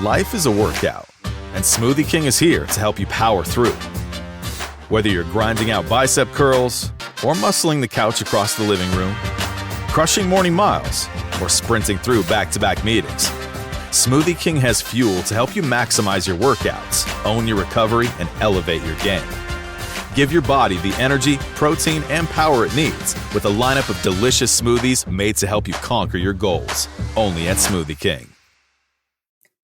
Life is a workout, and Smoothie King is here to help you power through. Whether you're grinding out bicep curls or muscling the couch across the living room, crushing morning miles, or sprinting through back-to-back meetings, Smoothie King has fuel to help you maximize your workouts, own your recovery, and elevate your game. Give your body the energy, protein, and power it needs with a lineup of delicious smoothies made to help you conquer your goals. Only at Smoothie King.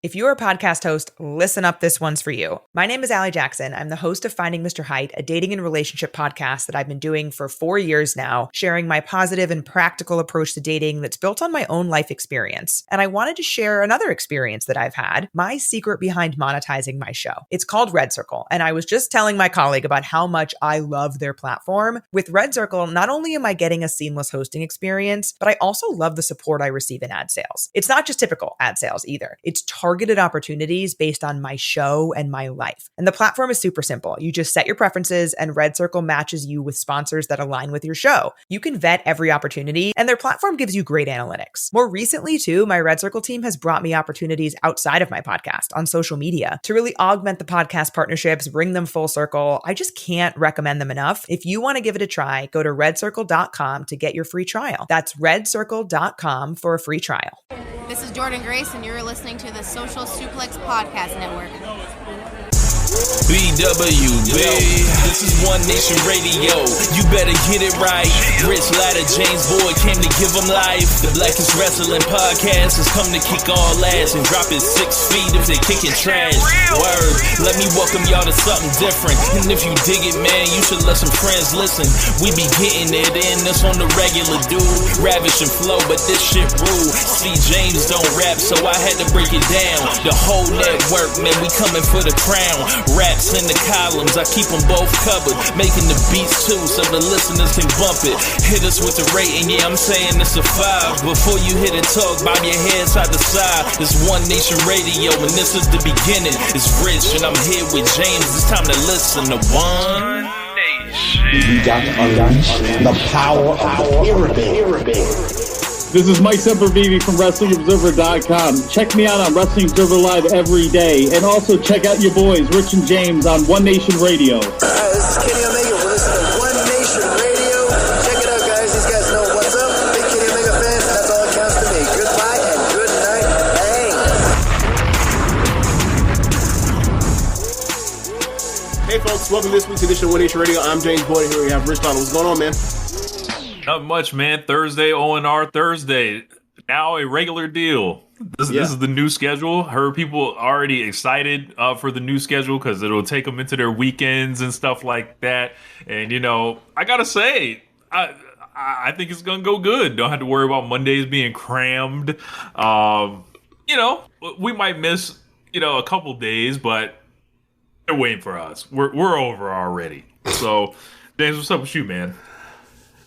If you're a podcast host, listen up, this one's for you. My name is Allie Jackson. I'm the host of Finding Mr. Height, a dating and relationship podcast that I've been doing for 4 years now, sharing my positive and practical approach to dating that's built on my own life experience. And I wanted to share another experience that I've had, my secret behind monetizing my show. It's called Red Circle, and I was just telling my colleague about how much I love their platform. With Red Circle, not only am I getting a seamless hosting experience, but I also love the support I receive in ad sales. It's not just typical ad sales either. It's targeted opportunities based on my show and my life. And the platform is super simple. You just set your preferences and Red Circle matches you with sponsors that align with your show. You can vet every opportunity and their platform gives you great analytics. More recently too, my Red Circle team has brought me opportunities outside of my podcast on social media to really augment the podcast partnerships, bring them full circle. I just can't recommend them enough. If you want to give it a try, go to redcircle.com to get your free trial. That's redcircle.com for a free trial. This is Jordan Grace, and you're listening to the Social Suplex Podcast Network. BWB, this is One Nation Radio. You better get it right. Rich Latta, James Boyd came to give them life. The Blackest Wrestling Podcast has come to kick all ass and drop it 6 feet if they kicking trash. Word, let me welcome y'all to something different. And if you dig it, man, you should let some friends listen. We be getting it in, this on the regular dude. Ravish and flow, but this shit rude. See, James don't rap, so I had to break it down. The whole network, man, we coming for the crown. Raps in the columns, I keep them both covered. Making the beats too, so the listeners can bump it. Hit us with the rating, yeah, I'm saying it's a 5. Before you hit it, talk, bob your head side to side. It's One Nation Radio, and this is the beginning. It's Rich, and I'm here with James. It's time to listen to One Nation. We got to unleash the power of the pyramid. This is Mike Sempervive from WrestlingObserver.com. Check me out on Wrestling Observer Live every day. And also check out your boys, Rich and James, on One Nation Radio. This is Kenny Omega. We're listening to One Nation Radio. Check it out, guys. These guys know what's up. Big Kenny Omega fans. That's all that counts to me. Goodbye and good night. Bang. Hey, folks. Welcome to this week's edition of One Nation Radio. I'm James Boyd. Here we have Rich Donald. What's going on, man? Not much, man. Thursday, O&R Thursday. Now a regular deal. This is the new schedule. Heard people already excited for the new schedule because it'll take them into their weekends and stuff like that. And, you know, I got to say, I think it's going to go good. Don't have to worry about Mondays being crammed. You know, we might miss, a couple days, but they're waiting for us. We're over already. So, James, what's up with you, man?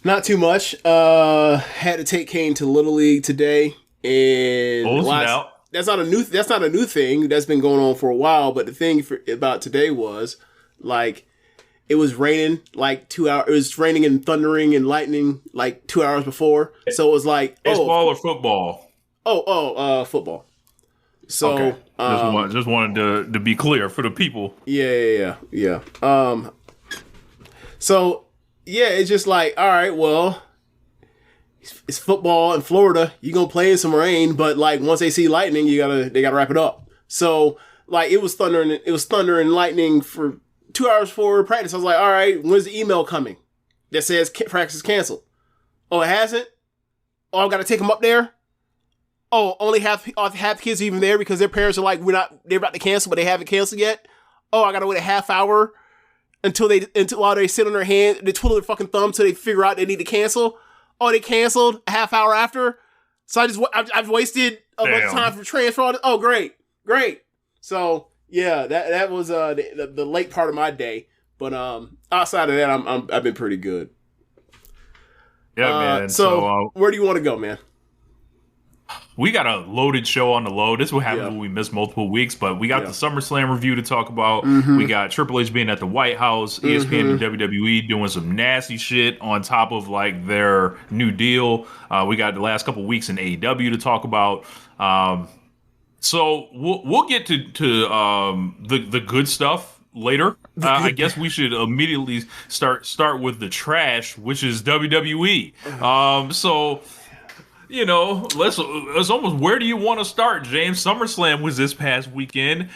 Not too much. Had to take Kane to Little League today, and that's not a new thing. That's been going on for a while. But the thing about today was, like, it was raining like 2 hours. It was raining and thundering and lightning like 2 hours before. So it was like baseball or football. Football. So okay. Just wanted to be clear for the people. Yeah. So. Yeah, it's just like, all right, well, it's football in Florida. You're going to play in some rain, but like once they see lightning, they got to wrap it up. So like it was thunder and lightning for 2 hours before practice. I was like, all right, when's the email coming that says practice is canceled? Oh, it hasn't? Oh, I've got to take them up there? Oh, only half kids are even there because their parents are like, they're about to cancel, but they haven't canceled yet. Oh, I got to wait a half hour while they sit on their hand, they twiddle their fucking thumb till they figure out they need to cancel. Oh, they canceled a half hour after. So I've wasted a bunch of time for transfer. Oh, great. So yeah, that was the late part of my day. But outside of that, I've been pretty good. Yeah, man. So where do you want to go, man? We got a loaded show on the low. This is what happens when we miss multiple weeks, but we got the SummerSlam review to talk about. Mm-hmm. We got Triple H being at the White House, ESPN and WWE doing some nasty shit on top of like their new deal. We got the last couple weeks in AEW to talk about. So we'll get to the good stuff later. I guess we should immediately start with the trash, which is WWE. So let's almost, where do you want to start, James? SummerSlam was this past weekend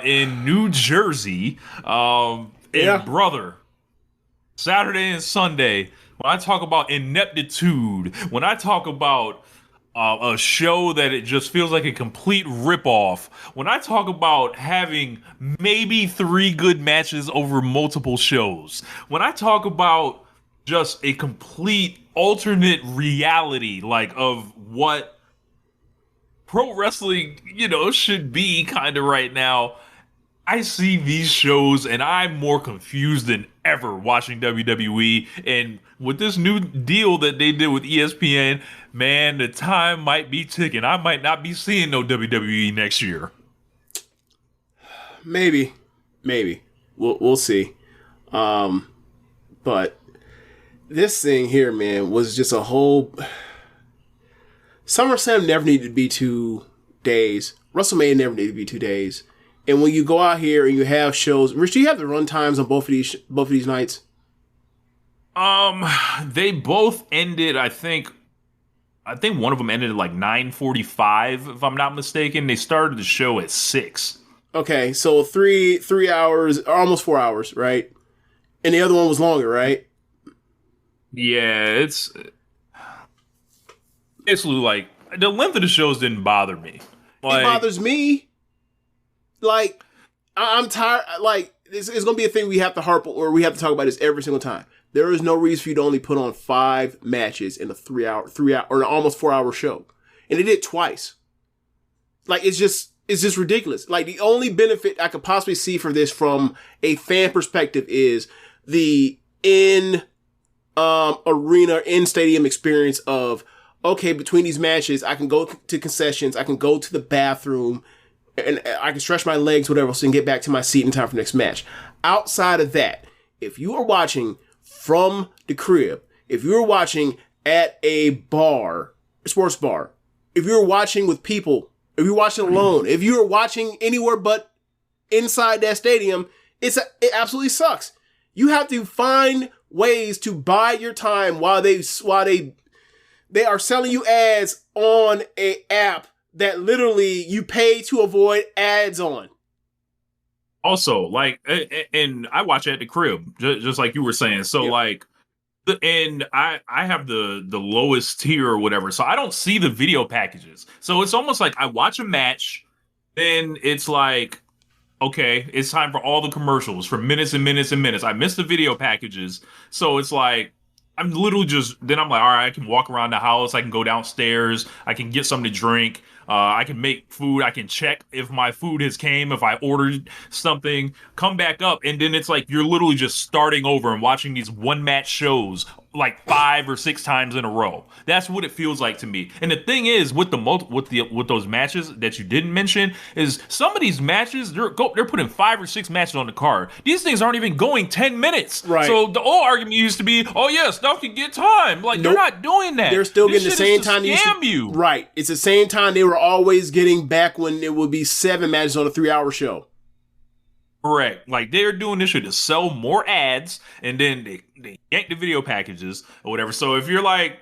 in New Jersey, and brother, Saturday and Sunday. When I talk about ineptitude, when I talk about a show that it just feels like a complete ripoff, when I talk about having maybe 3 good matches over multiple shows, when I talk about just a complete alternate reality, like, of what pro wrestling, should be kind of right now, I see these shows and I'm more confused than ever watching WWE. And with this new deal that they did with ESPN, man, the time might be ticking. I might not be seeing no WWE next year. Maybe. We'll see. But this thing here, man, was just a whole... SummerSlam never needed to be 2 days. WrestleMania never needed to be 2 days. And when you go out here and you have shows, Rich, do you have the run times on both of these nights? They both ended, I think one of them ended at like 9:45, if I'm not mistaken. They started the show at 6. Okay, so 3 hours, or almost 4 hours, right? And the other one was longer, right? Yeah, it's like, the length of the shows didn't bother me. It bothers me. Like, I'm tired. Like, it's going to be a thing we have to harp on, or we have to talk about this every single time. There is no reason for you to only put on 5 matches in a 3 hour, or an almost 4 hour show. And they did it twice. Like, it's just ridiculous. Like, the only benefit I could possibly see for this from a fan perspective is the arena, in stadium experience of, okay, between these matches, I can go to concessions, I can go to the bathroom, and I can stretch my legs, whatever, so I can get back to my seat in time for the next match. Outside of that, if you are watching from the crib, if you're watching at a bar, sports bar, if you're watching with people, if you're watching alone, if you're watching anywhere but inside that stadium, it absolutely sucks. You have to find ways to buy your time while they are selling you ads on a app that literally you pay to avoid ads on. Also, like, and I watch at the crib, just like you were saying. So, like, and I have the lowest tier or whatever, so I don't see the video packages. So it's almost like I watch a match, then it's like, okay, it's time for all the commercials for minutes and minutes and minutes. I miss the video packages, so it's like, I'm literally then I'm like, all right, I can walk around the house, I can go downstairs, I can get something to drink, I can make food, I can check if my food has came, if I ordered something, come back up, and then it's like you're literally just starting over and watching these one-match shows like 5 or 6 times in a row. That's what it feels like to me. And the thing is, with those matches that you didn't mention, is some of these matches, they're putting 5 or 6 matches on the card. These things aren't even going 10 minutes. Right. So the old argument used to be, oh yeah, stuff can get time. Like, they're not doing that. They're still getting the same time. Scam you. Right. It's the same time they were always getting back when it would be 7 matches on a 3 hour show. Correct. Like, they're doing this shit to sell more ads, and then they yank the video packages or whatever. So if you're like,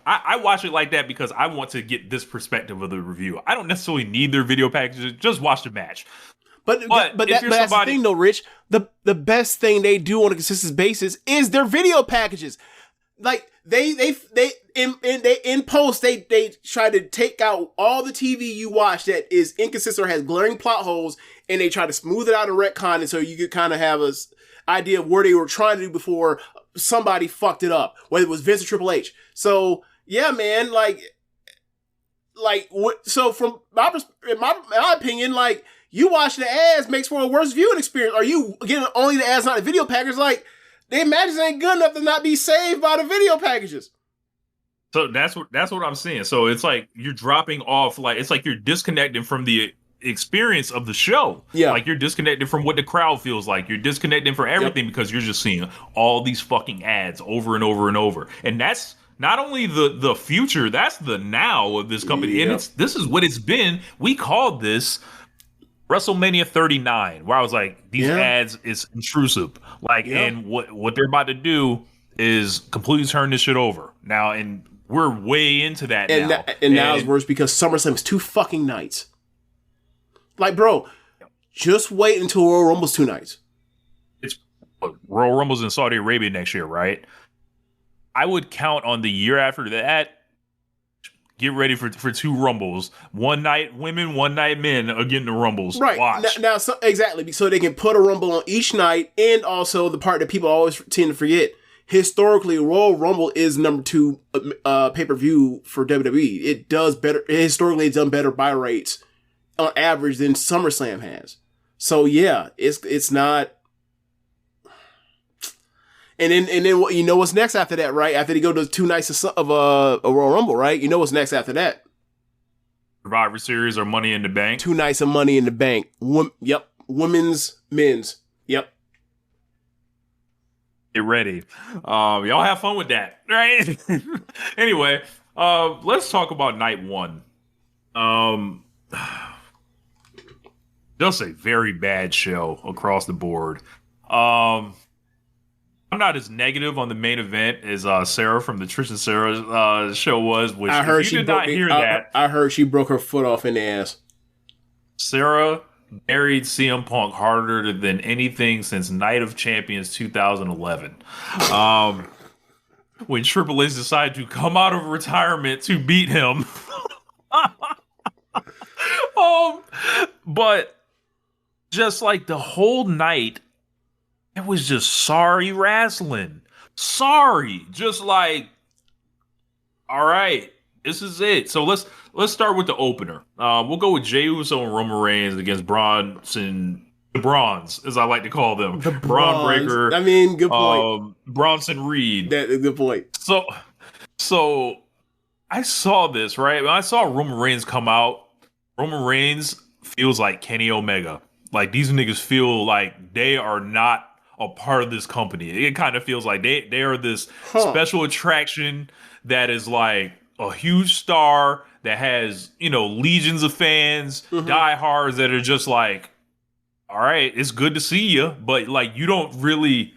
I watch it like that because I want to get this perspective of the review. I don't necessarily need their video packages. Just watch the match. But that's the thing, though, Rich. The best thing they do on a consistent basis is their video packages. Like, they in post they try to take out all the TV you watch that is inconsistent or has glaring plot holes, and they try to smooth it out and retcon it so you could kind of have a idea of where they were trying to do before somebody fucked it up, whether it was Vince or Triple H. So yeah, man, so from in my opinion, like, you watch the ads makes for a worse viewing experience. Are you getting only the ads, not the video package? Like, the matches ain't good enough to not be saved by the video packages. So that's what I'm seeing. So it's like you're dropping off, like, it's like you're disconnecting from the experience of the show. Yeah. Like, you're disconnected from what the crowd feels like. You're disconnected from everything because you're just seeing all these fucking ads over and over and over. And that's not only the future, that's the now of this company. And this is what it's been. We called this WrestleMania 39, where I was like, these ads is intrusive. Like, and what they're about to do is completely turn this shit over. Now, and we're way into that now. And now it's worse because SummerSlam is 2 fucking nights. Like, bro, just wait until Royal Rumble's 2 nights. It's Royal Rumble's in Saudi Arabia next year, right? I would count on the year after that. Get ready for 2 Rumbles. One night women, one night men are getting the Rumbles. Right. Watch. Now exactly. So they can put a Rumble on each night, and also the part that people always tend to forget. Historically, Royal Rumble is number 2 pay-per-view for WWE. It does better. Historically, it's done better buy rates on average than SummerSlam has. So yeah, it's not. And then you know what's next after that, right? After they go to 2 nights of a Royal Rumble, right? You know what's next after that? Survivor Series or Money in the Bank. 2 nights of Money in the Bank. Yep. Women's, men's. Yep. Get ready. Y'all have fun with that, right? Anyway, let's talk about night 1. Just a very bad show across the board. I'm not as negative on the main event as Sarah from the Trish and Sarah show was. Which I heard I heard she broke her foot off in the ass. Sarah buried CM Punk harder than anything since Night of Champions 2011. When Triple H decided to come out of retirement to beat him. But just like the whole night, it was just sorry wrestling. Sorry. Just like, all right, this is it. So let's start with the opener. We'll go with Jey Uso and Roman Reigns against the Bronze, as I like to call them. The Braun Breaker. I mean, good point. Bronson Reed. Good point. So I saw this, right? When I saw Roman Reigns come out, Roman Reigns feels like Kenny Omega. Like, these niggas feel like they are not a part of this company. It kind of feels like they are this special attraction that is like a huge star that has, legions of fans, diehards that are just like, all right, it's good to see you, but like, you don't really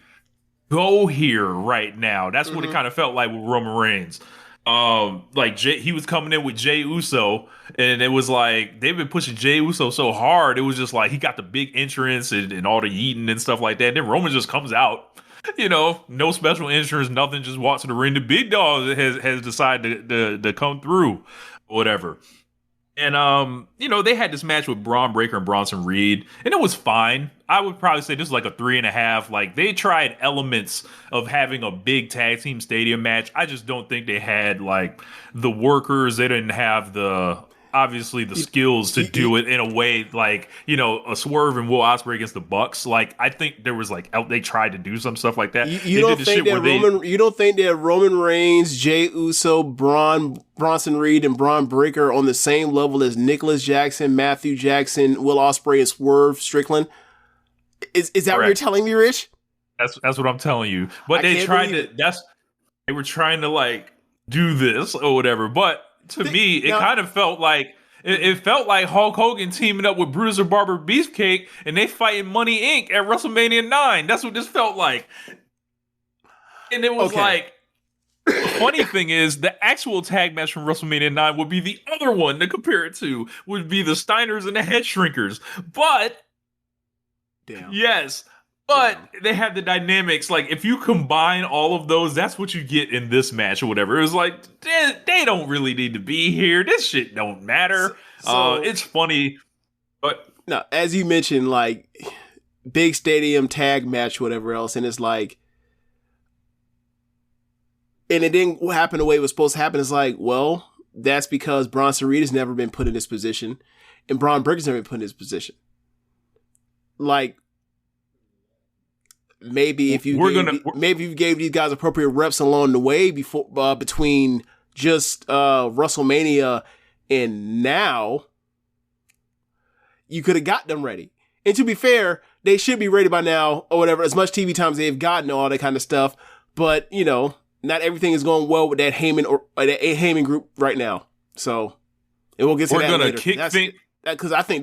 go here right now. That's what it kind of felt like with Roman Reigns. He was coming in with Jey Uso, and it was like they've been pushing Jey Uso so hard. It was just like he got the big entrance and all the yeeting and stuff like that. And then Roman just comes out, no special entrance, nothing, just walks to the ring. The big dog has decided to come through, or whatever. And they had this match with Braun Breaker and Bronson Reed, and it was fine. I would probably say this is like a 3.5. Like, they tried elements of having a big tag team stadium match. I just don't think they had like the workers. They didn't have the skills to do it in a way like, a Swerve and Will Ospreay against the Bucks. Like, I think there was they tried to do some stuff like that. You don't think that Roman Reigns, Jey Uso, Bronson Reed, and Braun Breaker are on the same level as Nicholas Jackson, Matthew Jackson, Will Ospreay, and Swerve Strickland? Is that Correct. What you're telling me, Rich? That's what I'm telling you. But they were trying to like do this or whatever. But to me, it kind of felt like it felt like Hulk Hogan teaming up with Bruiser Barber Beefcake, and they fighting Money Inc. at WrestleMania 9. That's what this felt like. And it was like, the funny thing is, the actual tag match from WrestleMania 9 would be the other one to compare it to, would be the Steiners and the Head Shrinkers. But they have the dynamics. Like, if you combine all of those, that's what you get in this match or whatever. It was like, they don't really need to be here. This shit don't matter. So it's funny, but no, as you mentioned, like, big stadium tag match, whatever else, and it's like, and it didn't happen the way it was supposed to happen. It's like, well, that's because Bronson Reed has never been put in this position, and Braun Breaker's never been put in this position. Like, maybe if you gave these guys appropriate reps along the way before between just WrestleMania and now, you could have got them ready. And to be fair, they should be ready by now or whatever. As much TV time as they've gotten, all that kind of stuff. But not everything is going well with that Heyman or that Heyman group right now. So, and we'll get to that later. We're gonna kick things because I think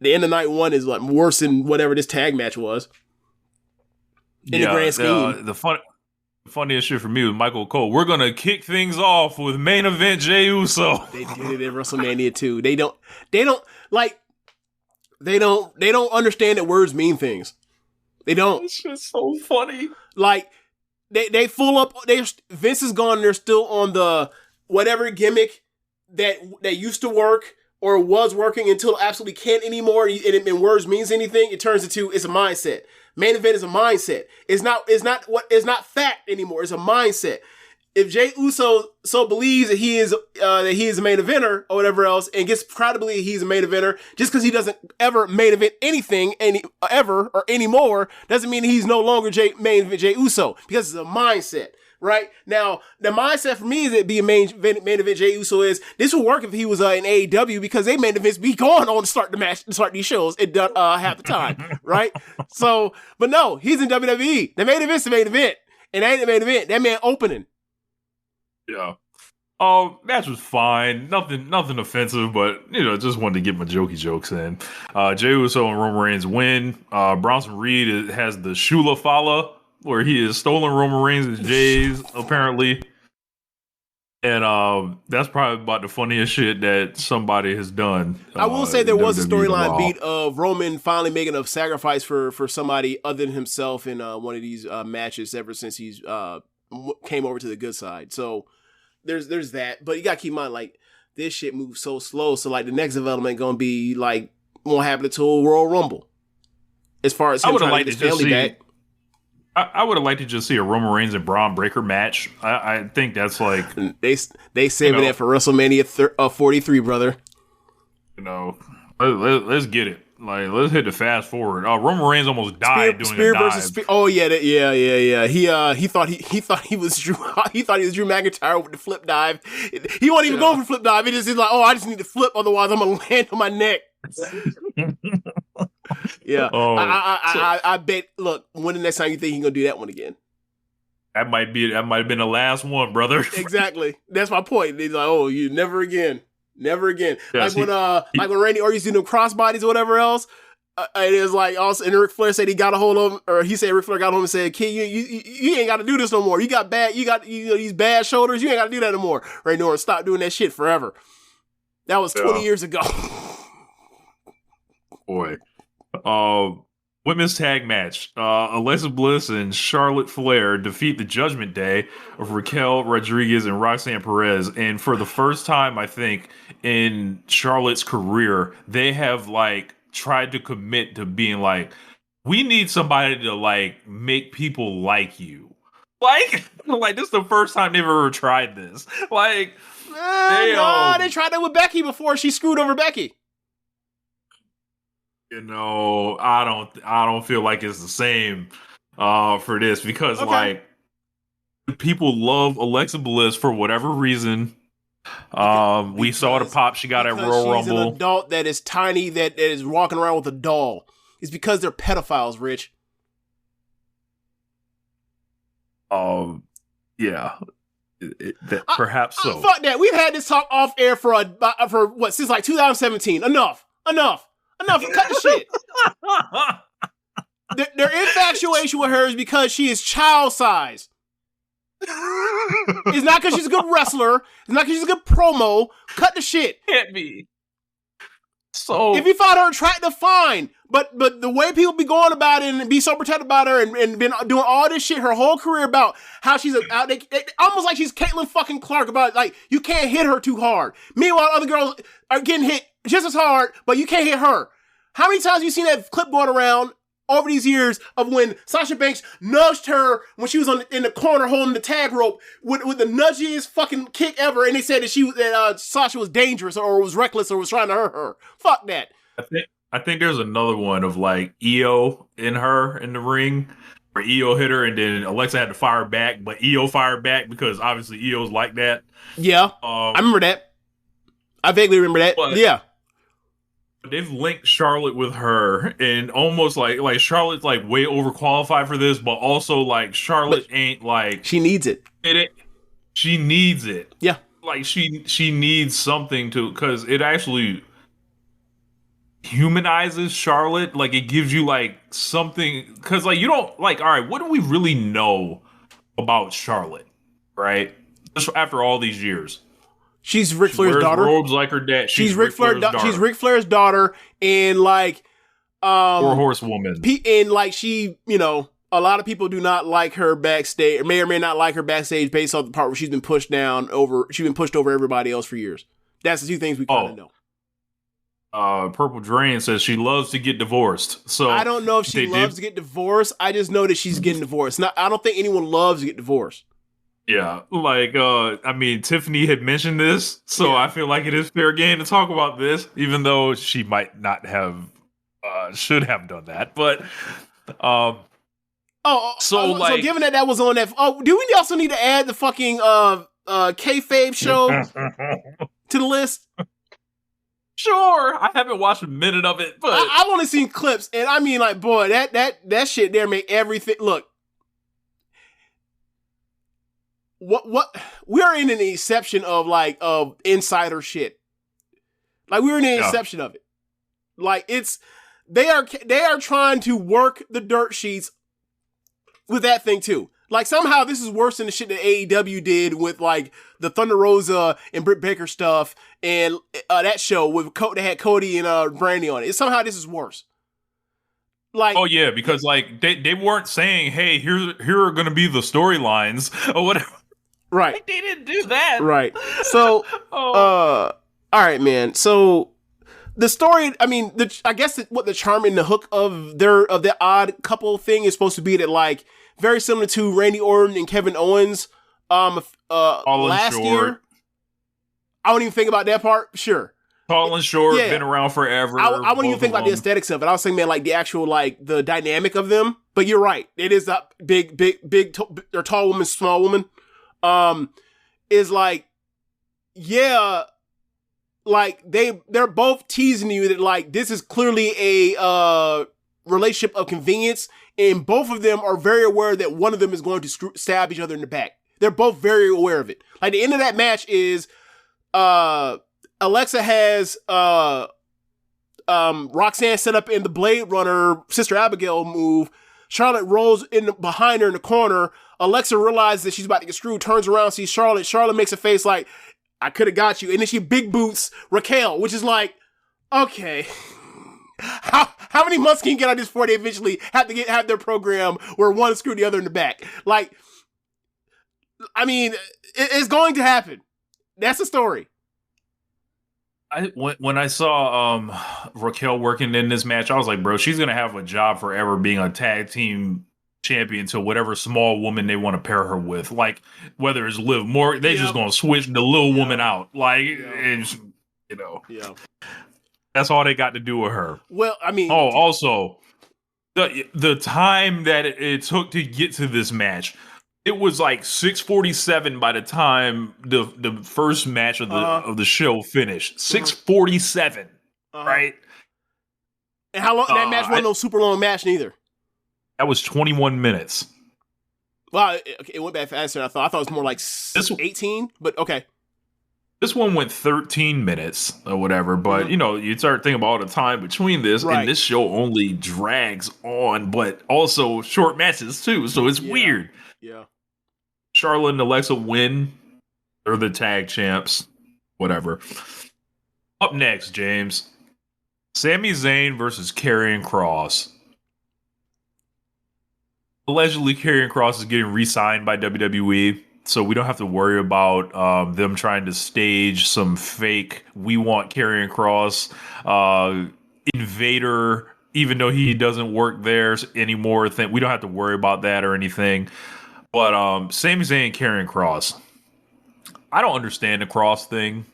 the end of night one is like worse than whatever this tag match was. In the grand scheme, the funniest shit for me was Michael Cole. We're gonna kick things off with main event Jey Uso. They did it at WrestleMania too. They don't understand that words mean things. They don't. It's just so funny. Like they full up. Vince is gone. They're still on the whatever gimmick that used to work or was working until it absolutely can't anymore. And words means anything. It turns into it's a mindset. Main event is a mindset. It's not fact anymore. It's a mindset. If Jey Uso so believes that he is a main eventer or whatever else, and gets proud to believe he's a main eventer, just because he doesn't ever main event anything ever or anymore, doesn't mean he's no longer main event Jey Uso, because it's a mindset. Right now, the mindset for me is that be a main event Jey Uso is this would work if he was in AEW, because they main events be going on to start the match, to start these shows at half the time, right? So, but no, he's in WWE. The main event's the main event, and that ain't the main event. That man opening. Yeah. Match was fine. Nothing offensive, but just wanted to get my jokey jokes in. Jey Uso and Roman Reigns win. Bronson Reed has the Shula Fala, where he has stolen Roman Reigns and Jay's, apparently. And that's probably about the funniest shit that somebody has done. I will say there was a storyline beat of Roman finally making a sacrifice for somebody other than himself in one of these matches ever since he's came over to the good side. So there's that. But you got to keep in mind, like, this shit moves so slow. So, like, the next development going to be, like, won't happen until Royal Rumble. As far as him trying to get his family back. I would have liked to just see a Roman Reigns and Braun Breaker match. I think that's like they saving that for WrestleMania 43, brother. Let's get it. Like, let's hit the fast forward. Roman Reigns almost died doing a dive. Versus Spear. Oh yeah. He thought he was Drew. He thought he was Drew McIntyre with the flip dive. He wasn't even going for flip dive. He just is like, oh, I just need to flip, otherwise I'm gonna land on my neck. Yeah, I bet. Look, when the next time you think he's gonna do that one again? That might have been the last one, brother. Exactly. That's my point. He's like, oh, you never again. Yes, like when Randy Orton used to do them crossbodies or whatever else. And it was like also, and Ric Flair said he got a hold of him, or he said Ric Flair got home and said, "Kid, you ain't got to do this no more. You got these bad shoulders. You ain't got to do that no more." Randy Orton stopped doing that shit forever. That was 20 years ago. Boy. Women's tag match. Alexa Bliss and Charlotte Flair defeat the Judgment Day of Raquel Rodriguez and Roxanne Perez. And for the first time, I think, in Charlotte's career, they have like tried to commit to being like, we need somebody to like make people like you. Like this is the first time they've ever tried this. Like, they tried that with Becky before she screwed over Becky. I don't feel like it's the same for this, because like people love Alexa Bliss for whatever reason. We saw the pop she got at Royal Rumble. She's an adult that is tiny, that is walking around with a doll. It's because they're pedophiles, Rich. Yeah. Perhaps so. Fuck that. We've had this talk off air for what, since like 2017. Enough. Cut the shit. Their infatuation with her is because she is child size. It's not because she's a good wrestler. It's not because she's a good promo. Cut the shit. Can't be. So if you find her attractive, fine. But the way people be going about it and be so protective about her and been doing all this shit her whole career about how she's almost like she's Caitlyn fucking Clark, about like you can't hit her too hard. Meanwhile, other girls are getting hit just as hard, but you can't hit her. How many times have you seen that clip going around over these years of when Sasha Banks nudged her when she was in the corner holding the tag rope with the nudgiest fucking kick ever, and they said that Sasha was dangerous or was reckless or was trying to hurt her? Fuck that. I think there's another one of like Io in the ring, where Io hit her and then Alexa had to fire back, but Io fired back because obviously Io's like that. Yeah, I remember that. I vaguely remember that. Yeah. They've linked Charlotte with her, and almost like Charlotte's like way overqualified for this, but also like Charlotte ain't like she needs it. She needs it. Yeah, like she needs something to, because it actually humanizes Charlotte. Like it gives you like something, because like you don't like. All right, what do we really know about Charlotte? Right, just after all these years. She's Ric Flair's daughter. Robes like her dad. She's Ric Flair's daughter. She's Ric Flair's daughter, and like, or horsewoman. And like she, you know, a lot of people do not like her backstage, or may not like her backstage based off the part where she's been pushed down over. She's been pushed over everybody else for years. That's the two things we kind of know. Purple Drain says she loves to get divorced. So I don't know if she loves to get divorced. I just know that she's getting divorced. I don't think anyone loves to get divorced. Yeah, like, I mean, Tiffany had mentioned this, so I feel like it is fair game to talk about this, even though she might not have, should have done that, but, so given that was on that, do we also need to add the fucking, kayfabe show to the list? Sure, I haven't watched a minute of it, but I've only seen clips, and I mean, like, boy, that shit there make everything look. What we're in an exception of insider shit. Like we're in an exception of it. Like they are trying to work the dirt sheets with that thing too. Like somehow this is worse than the shit that AEW did with like the Thunder Rosa and Britt Baker stuff and that show with they had Cody and Brandy on it. Somehow this is worse. Like, oh yeah, because like they weren't saying, hey, here are going to be the storylines or whatever. Right. Like, they didn't do that. Right. So, all right, man. So the story, I mean, I guess what the charm and the hook of the odd couple thing is supposed to be that like very similar to Randy Orton and Kevin Owens last year. I wouldn't even think about that part. Sure. Tall and short, been around forever. I wouldn't even think about the aesthetics of it. I was saying, man, like the actual, like the dynamic of them. But you're right. It is a big, or tall woman, small woman. Is like, yeah, like they're both teasing you that like this is clearly a relationship of convenience, and both of them are very aware that one of them is going to stab each other in the back. They're both very aware of it. Like the end of that match is Alexa has Roxanne set up in the Blade Runner Sister Abigail move. Charlotte rolls behind her in the corner. Alexa realizes that she's about to get screwed, turns around, sees Charlotte. Charlotte makes a face like, I could have got you. And then she big boots Raquel, which is like, okay. How many months can you get on this before they eventually have their program where one screwed the other in the back? Like, I mean, it's going to happen. That's the story. When I saw Raquel working in this match, I was like, bro, she's going to have a job forever being a tag team champion to whatever small woman they want to pair her with. Like, whether it's Liv Morgan, they just going to switch the little woman out. Like, and, you know, that's all they got to do with her. Well, I mean... Oh, also, the time that it took to get to this match... It was like 6:47 by the time the first match of the show finished. 6:47, right? And how long that match wasn't no super long match neither. That was 21 minutes. Wow, it went back faster than I thought. I thought it was more like 18, but okay. This one went 13 minutes or whatever, but you know, you start thinking about all the time between this, and this show only drags on, but also short matches too, so it's weird. Yeah. Charlotte and Alexa win. They're the tag champs. Whatever. Up next, James. Sami Zayn versus Karrion Kross. Allegedly, Karrion Kross is getting re-signed by WWE, so we don't have to worry about them trying to stage some fake "we want Karrion Kross" invader, even though he doesn't work there anymore. We don't have to worry about that or anything. But Sami Zayn and Karrion Kross, I don't understand the Kross thing.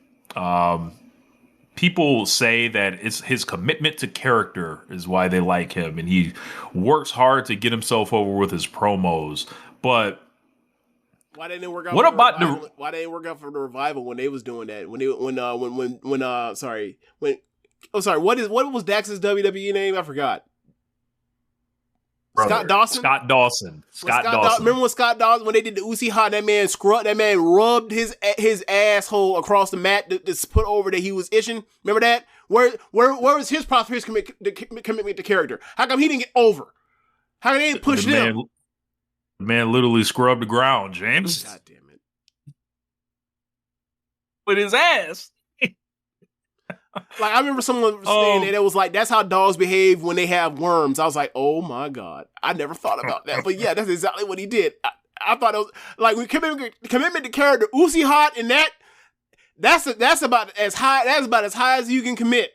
People say that it's his commitment to character is why they like him, and he works hard to get himself over with his promos. But why didn't it work out? Why didn't it work out for the Revival when they was doing that? When Oh, sorry. What was Dax's WWE name? I forgot. Brother, Scott Dawson. Scott Dawson. Remember when Scott Dawson, when they did the Uzi Hot, that man rubbed his asshole across the mat to put over that he was itching. Remember that? Where was his prosperous commitment to character? How come he didn't get over? How come they didn't push him? The man literally scrubbed the ground, James. God damn it. With his ass. Like, I remember someone saying that it was like, that's how dogs behave when they have worms. I was like, oh my God. I never thought about that. But yeah, that's exactly what he did. I thought it was like, when commitment to character, Uzi Hot, and that's about as high as you can commit.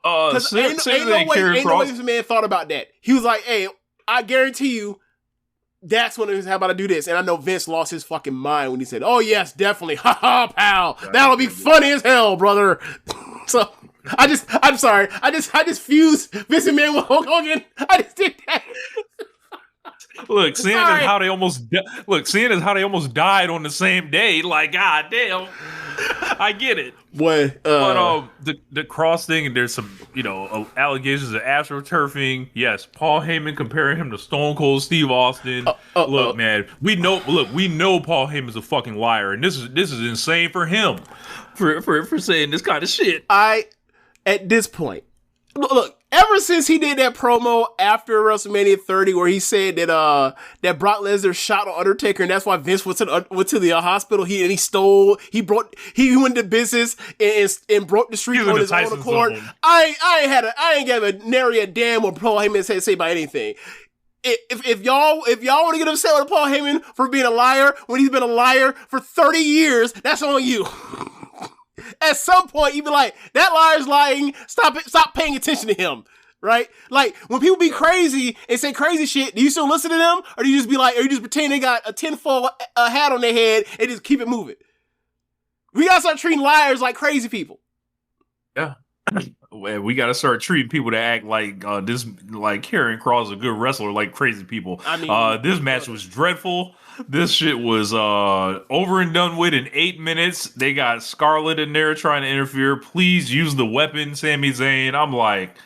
Because ain't no way this man thought about that. He was like, hey, I guarantee you, Dax wanted to how about I do this, and I know Vince lost his fucking mind when he said, "Oh yes, definitely, ha ha, pal, that'll be funny as hell, brother." So I'm sorry, I just fused Vince McMahon with Hulk Hogan. I just did that. Look, seeing as how they almost died on the same day, like, god damn, I get it. But the cross thing, and there's some, allegations of astroturfing. Yes, Paul Heyman comparing him to Stone Cold Steve Austin. Look, man, we know Paul Heyman's a fucking liar, and this is insane for him for saying this kind of shit. At this point, look, ever since he did that promo after WrestleMania 30, where he said that Brock Lesnar shot on Undertaker, and that's why Vince went to the hospital. He went into business and broke the streak on his own accord. I ain't gave a nary a damn what Paul Heyman say about anything. If y'all want to get upset with Paul Heyman for being a liar when he's been a liar for 30 years, that's on you. At some point, you be like, that liar's lying. Stop paying attention to him, right? Like, when people be crazy and say crazy shit, do you still listen to them? Or do you just be like, or you just pretend they got a tinfoil hat on their head and just keep it moving? We gotta start treating liars like crazy people. Yeah. We gotta start treating people that act like like Karrion Kross is a good wrestler like crazy people. I mean, this match was dreadful. This shit was over and done with in 8 minutes. They got Scarlett in there trying to interfere. Please use the weapon, Sami Zayn. I'm like,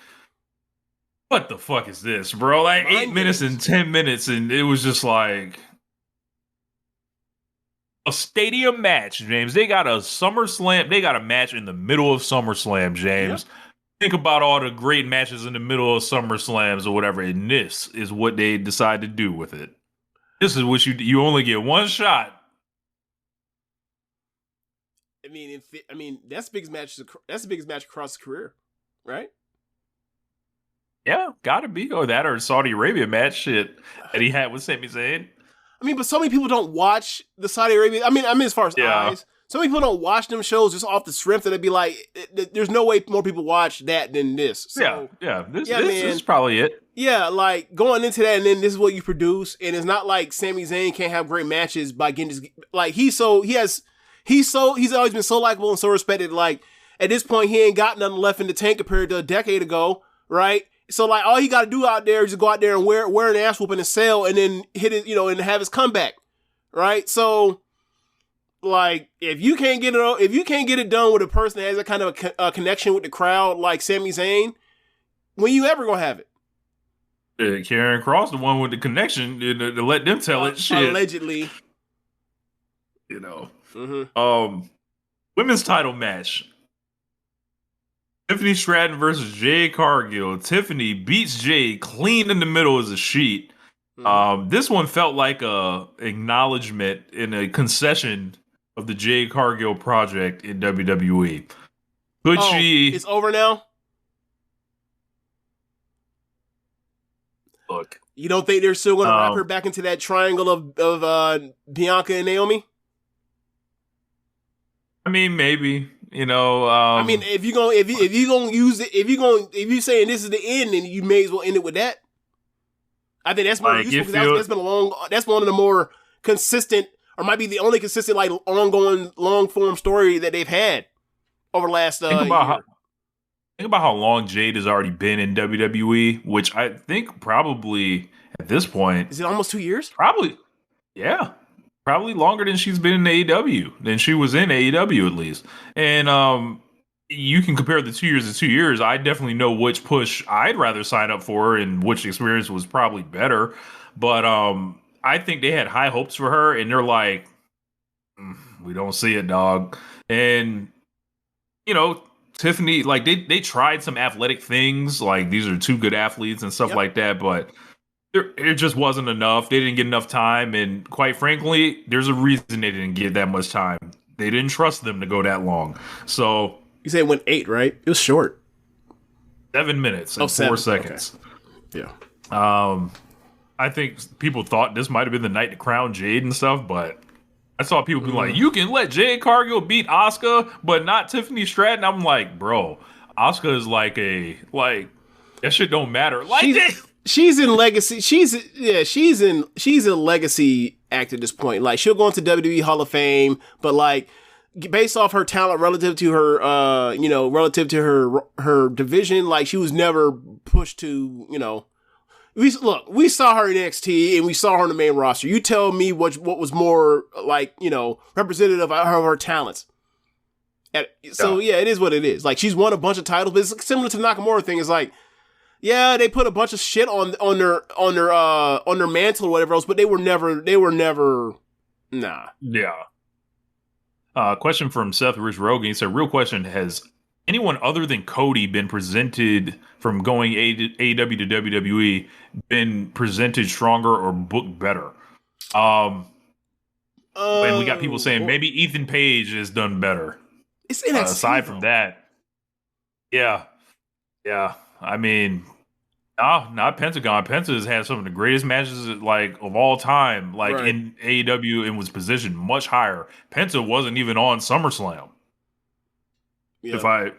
what the fuck is this, bro? Like 8 minutes and 10 minutes, and it was just like a stadium match, James. They got a SummerSlam. They got a match in the middle of SummerSlam, James. Yeah. Think about all the great matches in the middle of SummerSlams or whatever, and this is what they decide to do with it. This is what you only get one shot. I mean, that's the biggest match. That's the biggest match across his career, right? Yeah, gotta be. Or that, or Saudi Arabia match shit that he had with Sami Zayn. I mean, but so many people don't watch the Saudi Arabia. I mean, as far as eyes, so many people don't watch them shows just off the strength that it'd be like, there's no way more people watch that than this. So, This is probably it. Yeah, like going into that, and then this is what you produce, and it's not like Sami Zayn can't have great matches by getting this. Like he's always been so likable and so respected. Like at this point, he ain't got nothing left in the tank compared to a decade ago, right? So like all he got to do out there is just go out there and wear an ass whooping and sell, and then hit it, and have his comeback, right? So like if you can't get it done with a person that has a kind of a connection with the crowd like Sami Zayn, when you ever gonna have it? Karrion Kross, the one with the connection, to let them tell it. Shit, allegedly. Women's title match. Tiffany Stratton versus Jade Cargill. Tiffany beats Jade clean in the middle as a sheet. This one felt like a acknowledgement and a concession of the Jade Cargill project in WWE. It's over now? Look, you don't think they're still going to wrap her back into that triangle of Bianca and Naomi? I mean, maybe. I mean, if you use it, if you saying this is the end, then you may as well end it with that. I think that's more useful because that's one of the more consistent, or might be the only consistent, like ongoing long form story that they've had over the last year. Think about how long Jade has already been in WWE, which I think probably at this point... Is it almost 2 years? Probably. Yeah. Probably longer than she's been in AEW, than she was in AEW at least. And you can compare the 2 years to 2 years. I definitely know which push I'd rather sign up for and which experience was probably better. But I think they had high hopes for her, and they're like, we don't see it, dog. And, Tiffany, like, they tried some athletic things. Like, these are two good athletes and stuff like that, but it just wasn't enough. They didn't get enough time. And quite frankly, there's a reason they didn't get that much time. They didn't trust them to go that long. So... You say it went 8, right? It was short. 7 minutes and 4 seconds. Okay. Yeah. I think people thought this might have been the night to crown Jade and stuff, but I saw people be like, you can let Jade Cargill beat Asuka, but not Tiffany Stratton. I'm like, bro, Asuka is like that shit don't matter. Like she's in legacy. She's in legacy act at this point. Like, she'll go into WWE Hall of Fame, but like, based off her talent relative to her, relative to her division, like, she was never pushed to, we saw her in NXT and we saw her on the main roster. You tell me what was more like, representative of her talents. So yeah, it is what it is. Like, she's won a bunch of titles, but it's similar to the Nakamura thing. It's like, yeah, they put a bunch of shit on their mantle or whatever else, but they were never, nah. Yeah. Question from Seth Rich Rogan. He said, real question, has anyone other than Cody been presented from going AEW to WWE been presented stronger or booked better? And we got people saying maybe Ethan Page has done better. It's NXT, aside from that. Yeah. I mean, not Pentagon. Penta has had some of the greatest matches like of all time, like in AEW, and was positioned much higher. Penta wasn't even on SummerSlam. Yeah.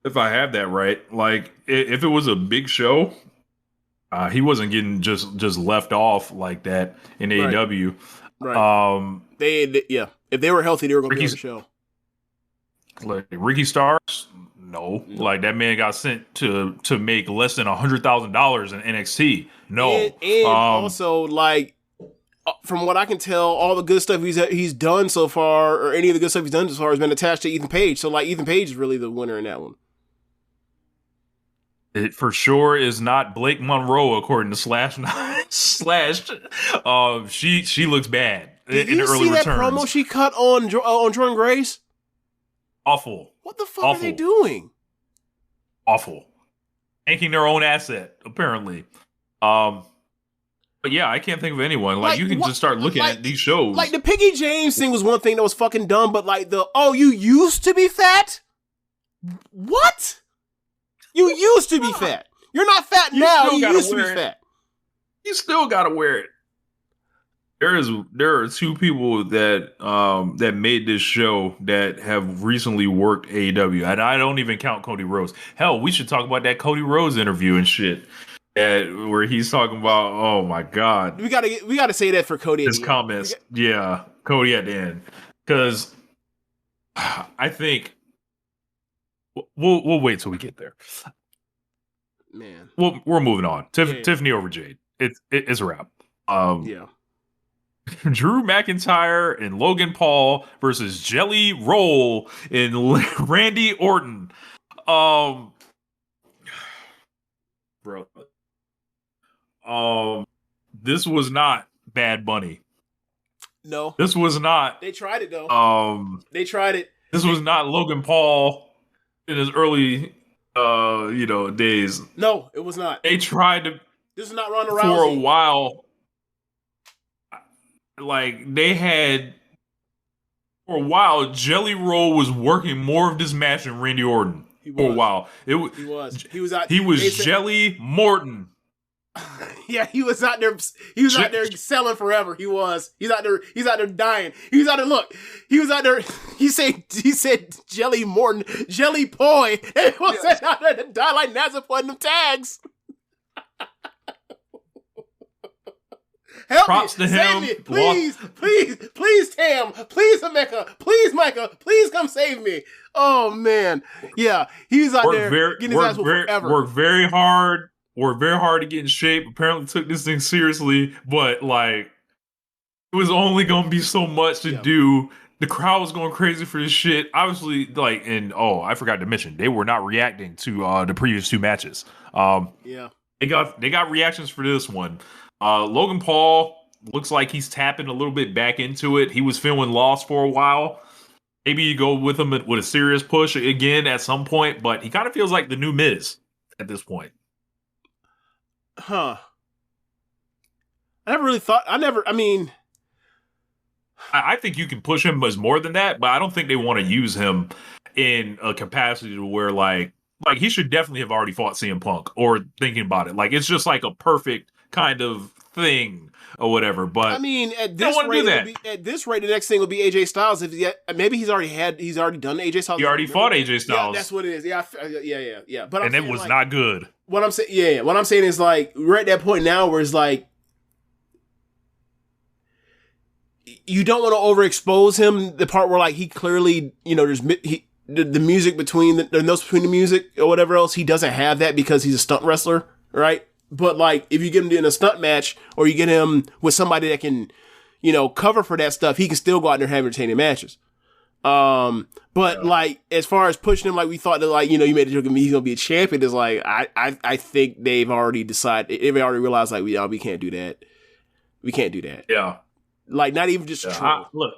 If I have that right, like if it was a big show, he wasn't getting just left off like that in AEW. Right. If they were healthy, they were going to be on the show. Like Ricky Starks. No, like that man got sent to make less than $100,000 in NXT. No, and also like from what I can tell, all the good stuff he's done so far, or any of the good stuff he's done so far, has been attached to Ethan Page. So like Ethan Page is really the winner in that one. It for sure is not Blake Monroe, according to Slash. She looks bad Did in you early see that returns. promo she cut on Jordan Grace? Awful. What the fuck are they doing? Awful. Tanking their own asset, apparently. But yeah, I can't think of anyone. Like you can just start looking at these shows. Like the Piggy James thing was one thing that was fucking dumb, but like you used to be fat? What? You used to be fat. You're not fat now. You used to be fat. You still gotta wear it. There are two people that made this show that have recently worked AEW, and I don't even count Cody Rhodes. Hell, we should talk about that Cody Rhodes interview and shit, where he's talking about, oh my god, we gotta say that for Cody. His comments, Cody at the end, because I think we'll wait till we get there. Man, we're moving on. Tiffany over Jade. It's a wrap. Drew McIntyre and Logan Paul versus Jelly Roll and Randy Orton. Bro. This was not Bad Bunny. No. This was not. They tried it though. They tried it. This was not Logan Paul in his early days. No, it was not. They tried to. This is not Ronda Rousey. For a while. Like they had for a while, Jelly Roll was working more of this match than Randy Orton. For a while, he was Jelly Morton. Yeah, he was out there. He was out there selling forever. He was. He's out there. He's out there dying. He was out there. Look, he was out there. He said Jelly Morton, Jelly Poi. And he was out there to die like Nazar putting them tags. Help Props me, to save him. me, please, Tam, please, Emeka, please, Micah, please come save me. Oh man, yeah, he was out there getting his ass whooped forever. Worked very hard to get in shape. Apparently took this thing seriously, but like it was only gonna be so much to do The crowd was going crazy for this shit. Obviously, like, and I forgot to mention, they were not reacting to the previous 2 matches. Yeah. They got reactions for this one. Logan Paul looks like he's tapping a little bit back into it. He was feeling lost for a while. Maybe you go with him with a serious push again at some point, but he kind of feels like the new Miz at this point. Huh. I think you can push him as more than that, but I don't think they want to use him in a capacity to where like he should definitely have already fought CM Punk or thinking about it. Like it's just like a perfect kind of thing or whatever. But I mean, at this rate, the next thing will be AJ Styles. Maybe he's already done AJ Styles. He already fought AJ Styles. Yeah, that's what it is. Yeah. But it was not good. What I'm saying is like we're at that point now where it's like you don't want to overexpose him. The part where like he clearly, there's the music between the notes between the music or whatever else, he doesn't have that because he's a stunt wrestler, right? But like if you get him in a stunt match or you get him with somebody that can, cover for that stuff, he can still go out there and have entertaining matches. But like as far as pushing him, like we thought that like you made a joke of me, he's gonna be a champion. Is like I think they've already decided, they've already realized like we can't do that. We can't do that. Yeah. Like not even just look,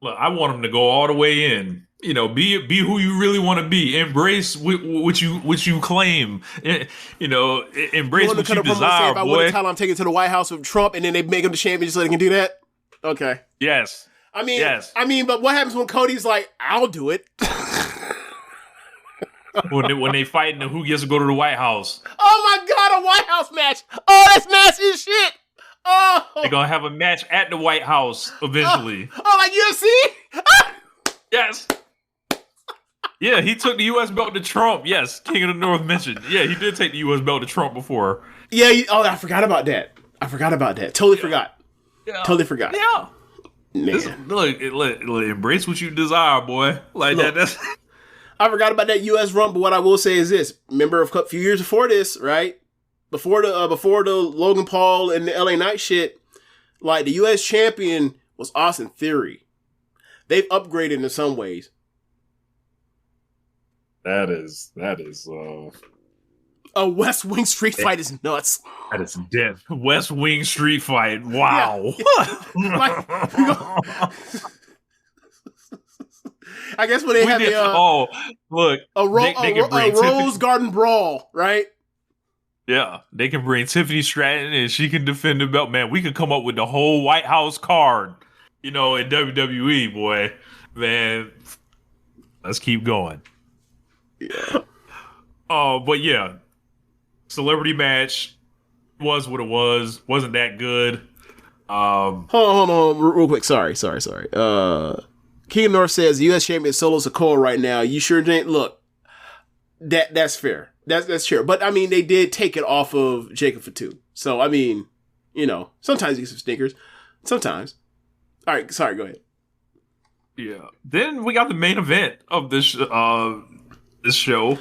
I want him to go all the way in. Be who you really want to be. Embrace what you claim. Embrace what you desire, boy. What time I'm taking to the White House with Trump, and then they make him the champion so they can do that. Okay. Yes. I mean, but what happens when Cody's like, "I'll do it"? when they fighting and who gets to go to the White House? Oh my God, a White House match! Oh, that's nasty as shit. Oh, they're gonna have a match at the White House eventually. Like UFC? Yes. Yeah, he took the U.S. belt to Trump. Yes, King of the North mentioned. Yeah, he did take the U.S. belt to Trump before. Yeah. I forgot about that. Totally forgot. Yeah. Totally forgot. Yeah. Man. Look, embrace what you desire, boy. Like look, that's. I forgot about that U.S. run, but what I will say is this: remember a few years before this, right? Before the Logan Paul and the LA Knight shit, like the U.S. champion was Austin Theory. They've upgraded in some ways. That is a West Wing street fight is nuts. That is dead. West Wing street fight. Wow. Yeah. I guess when they had a Rose Garden Brawl, right? Yeah, they can bring Tiffany Stratton and she can defend the belt. Man, we could come up with the whole White House card, in WWE, boy. Man, let's keep going. Yeah. But yeah, celebrity match was what it was. Wasn't that good. Hold on, real quick. Sorry. King of North says the U.S. champion Solo Sikoa right now. You sure, Jane? Look, that's fair. That's true. But I mean, they did take it off of Jacob Fatu. So I mean, sometimes you get some stinkers. Sometimes. All right. Sorry. Go ahead. Yeah. Then we got the main event of this show,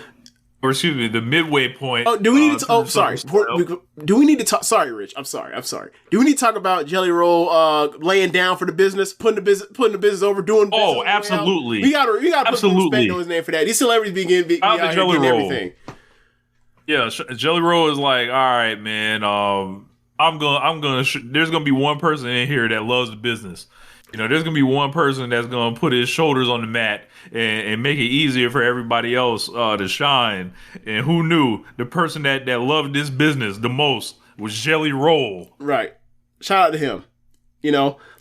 or excuse me, the midway point. Oh, do we need to? Sorry. Do we need to talk? Sorry, Rich. I'm sorry. Do we need to talk about Jelly Roll laying down for the business, putting the business over, doing business? Oh, absolutely. We gotta put some respect on his name for that. These celebrities be out here getting everything. Yeah, Jelly Roll is like, all right, man. There's gonna be one person in here that loves the business. There's gonna be one person that's gonna put his shoulders on the mat and make it easier for everybody else to shine. And who knew the person that loved this business the most was Jelly Roll. Right. Shout out to him.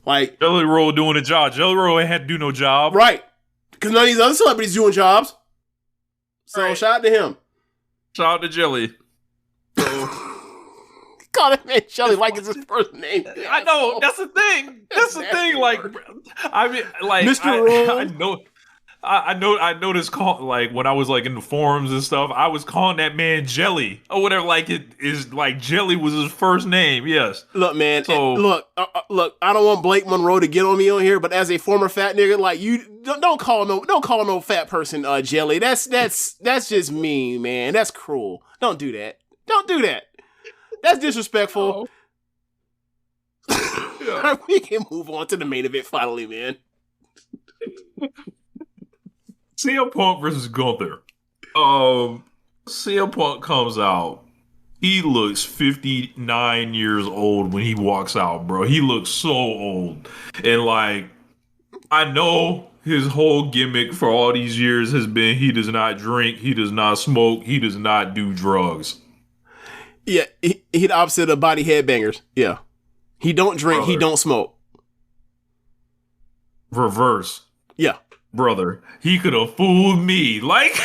Like Jelly Roll doing a job. Jelly Roll ain't had to do no job. Right. Because none of these other celebrities doing jobs. So right. Shout out to him. Shout out to Jelly. Call that man Jelly like it's his first name. I know. That's the thing. That's the thing. Like, I mean, like, Mr. Roll. I noticed like when I was like in the forums and stuff, I was calling that man Jelly or whatever. Like it is like Jelly was his first name. Yes. Look, man. So look. I don't want Blake Monroe to get on me on here, but as a former fat nigga, like you don't call no fat person Jelly. That's just mean, man. That's cruel. Don't do that. Don't do that. That's disrespectful. Oh. We can move on to the main event finally, man. CM Punk versus Gunther. CM Punk comes out. He looks 59 years old when he walks out, bro. He looks so old. And like, I know his whole gimmick for all these years has been he does not drink, he does not smoke, he does not do drugs. Yeah, he the opposite of body headbangers. Yeah. He don't drink, he don't smoke. Reverse. Yeah. Brother, he could have fooled me. Like,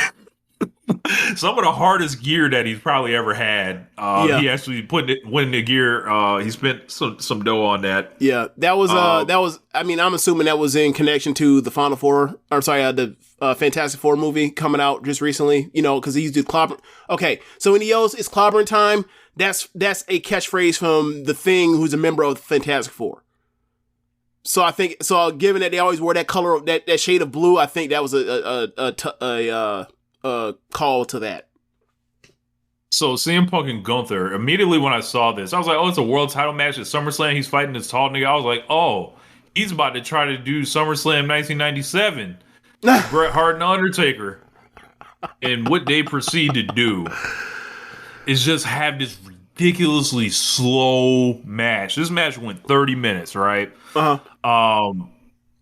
some of the hardest gear that he's probably ever had. He actually went in the gear. He spent some dough on that. Yeah, that was. I mean, I'm assuming that was in connection to the Final Four. Or sorry, the Fantastic Four movie coming out just recently. You know, because he used to clobber. Okay, so when he yells, "It's clobbering time," that's a catchphrase from the Thing, who's a member of the Fantastic Four. So I think, given that they always wore that color, that shade of blue, I think that was a call to that. So CM Punk and Gunther, immediately when I saw this, I was like, oh, it's a world title match at SummerSlam. He's fighting this tall nigga. I was like, oh, he's about to try to do SummerSlam 1997. Bret Hart and Undertaker. And what they proceed to do is just have this ridiculously slow match. This match went 30 minutes, right? It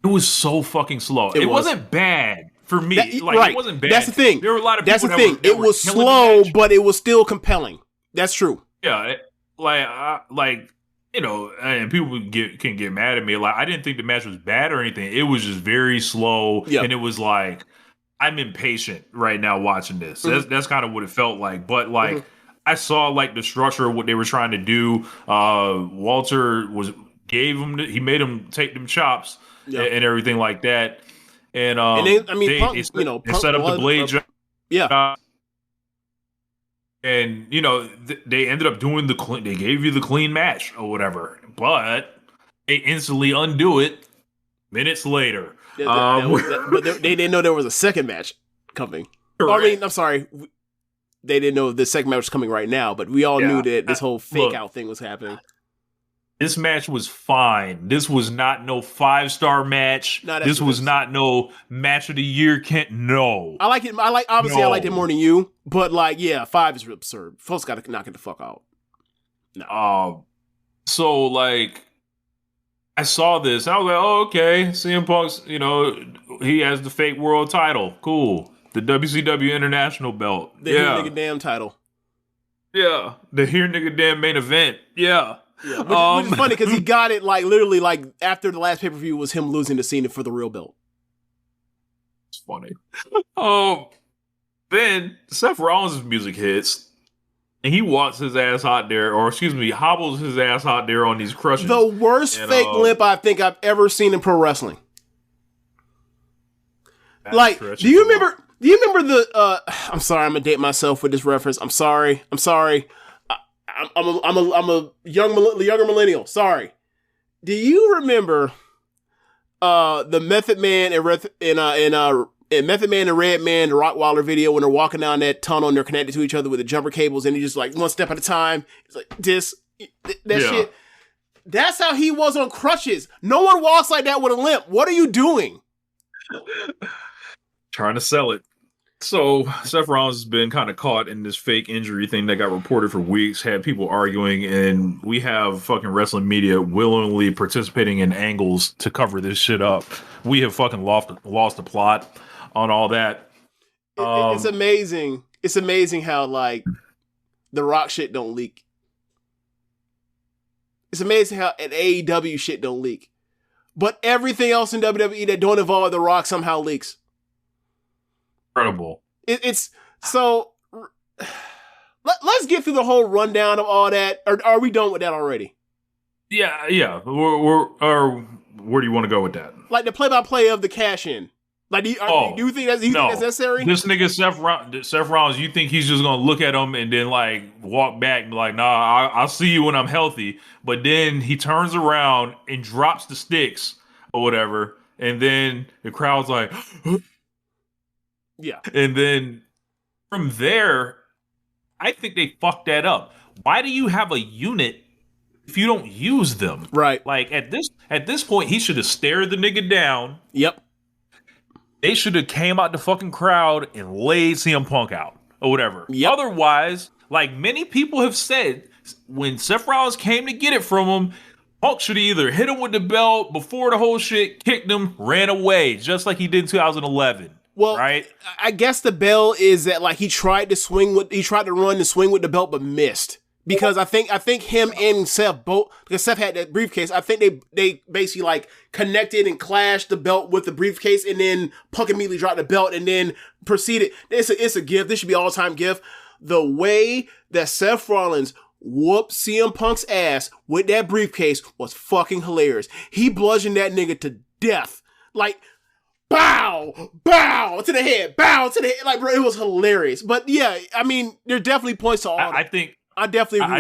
was so fucking slow. It wasn't bad. For me, right. It wasn't bad. That's the thing. There were a lot of people it was slow, but it was still compelling. That's true. Yeah, you know, and people can get mad at me. Like, I didn't think the match was bad or anything. It was just very slow, and it was like, I'm impatient right now watching this. That's kind of what it felt like. But like, I saw like the structure of what they were trying to do. Walter he made him take them chops and everything like that. And Punk, they set up the blade job. Yeah. And, you know, they ended up doing they gave you the clean match or whatever. But they instantly undo it minutes later. But they didn't know there was a second match coming. I mean, I'm sorry. They didn't know the second match was coming right now, but we all knew that this whole fake out thing was happening. This match was fine. This was not no 5-star match. This was not no match of the year. No. I like it. I liked it more than you. But like, yeah, 5 is absurd. Folks got to knock it the fuck out. No. So like, I saw this. I was like, oh, okay. CM Punk's, you know, he has the fake world title. Cool. The WCW International belt. The Here Nigga Damn title. Yeah. The Here Nigga Damn main event. Yeah. Yeah, which is funny because he got it like literally like after the last pay-per-view was him losing to Cena for the real belt. It's funny. Then Seth Rollins' music hits and he walks his ass out there, or excuse me, hobbles his ass out there on these crutches. The worst fake limp I think I've ever seen in pro wrestling. Like, do you remember the I'm sorry, I'm gonna date myself with this reference. I'm sorry. I'm a younger millennial. Sorry. Do you remember the Method Man and Method Man and Redman, the Rottweiler video when they're walking down that tunnel and they're connected to each other with the jumper cables and he just like one step at a time. It's like shit. That's how he was on crutches. No one walks like that with a limp. What are you doing? Trying to sell it. So Seth Rollins has been kind of caught in this fake injury thing that got reported for weeks, had people arguing, and we have fucking wrestling media willingly participating in angles to cover this shit up. We have fucking lost the plot on all that. It's amazing. It's amazing how like the Rock shit don't leak. It's amazing how an AEW shit don't leak. But everything else in WWE that don't involve the Rock somehow leaks. Incredible. It's so. Let's get through the whole rundown of all that. Or are we done with that already? Yeah. Or where do you want to go with that? Like the play-by-play of the cash-in. Like, do you think that's necessary? This nigga Seth Rollins, you think he's just gonna look at him and then like walk back and be like, nah, I'll see you when I'm healthy. But then he turns around and drops the sticks or whatever, and then the crowd's like. Yeah. And then from there, I think they fucked that up. Why do you have a unit if you don't use them? Right. Like at this point, he should have stared the nigga down. Yep. they should have came out the fucking crowd and laid CM Punk out or whatever. Yep. Otherwise, like many people have said, when Seth Rollins came to get it from him, Punk should either hit him with the belt before the whole shit, kicked him, ran away, just like he did in 2011. Well, right? I guess the bell is that like he tried to run and swing with the belt, but missed. Because I think him and Seth both, because Seth had that briefcase, I think they basically like connected and clashed the belt with the briefcase, and then Punk immediately dropped the belt and then proceeded. It's a gift. This should be all-time gift. The way that Seth Rollins whooped CM Punk's ass with that briefcase was fucking hilarious. He bludgeoned that nigga to death. Like, bow to the head, bow to the head. Like, bro, it was hilarious. But yeah, I mean, there are definitely points to all that. I definitely agree.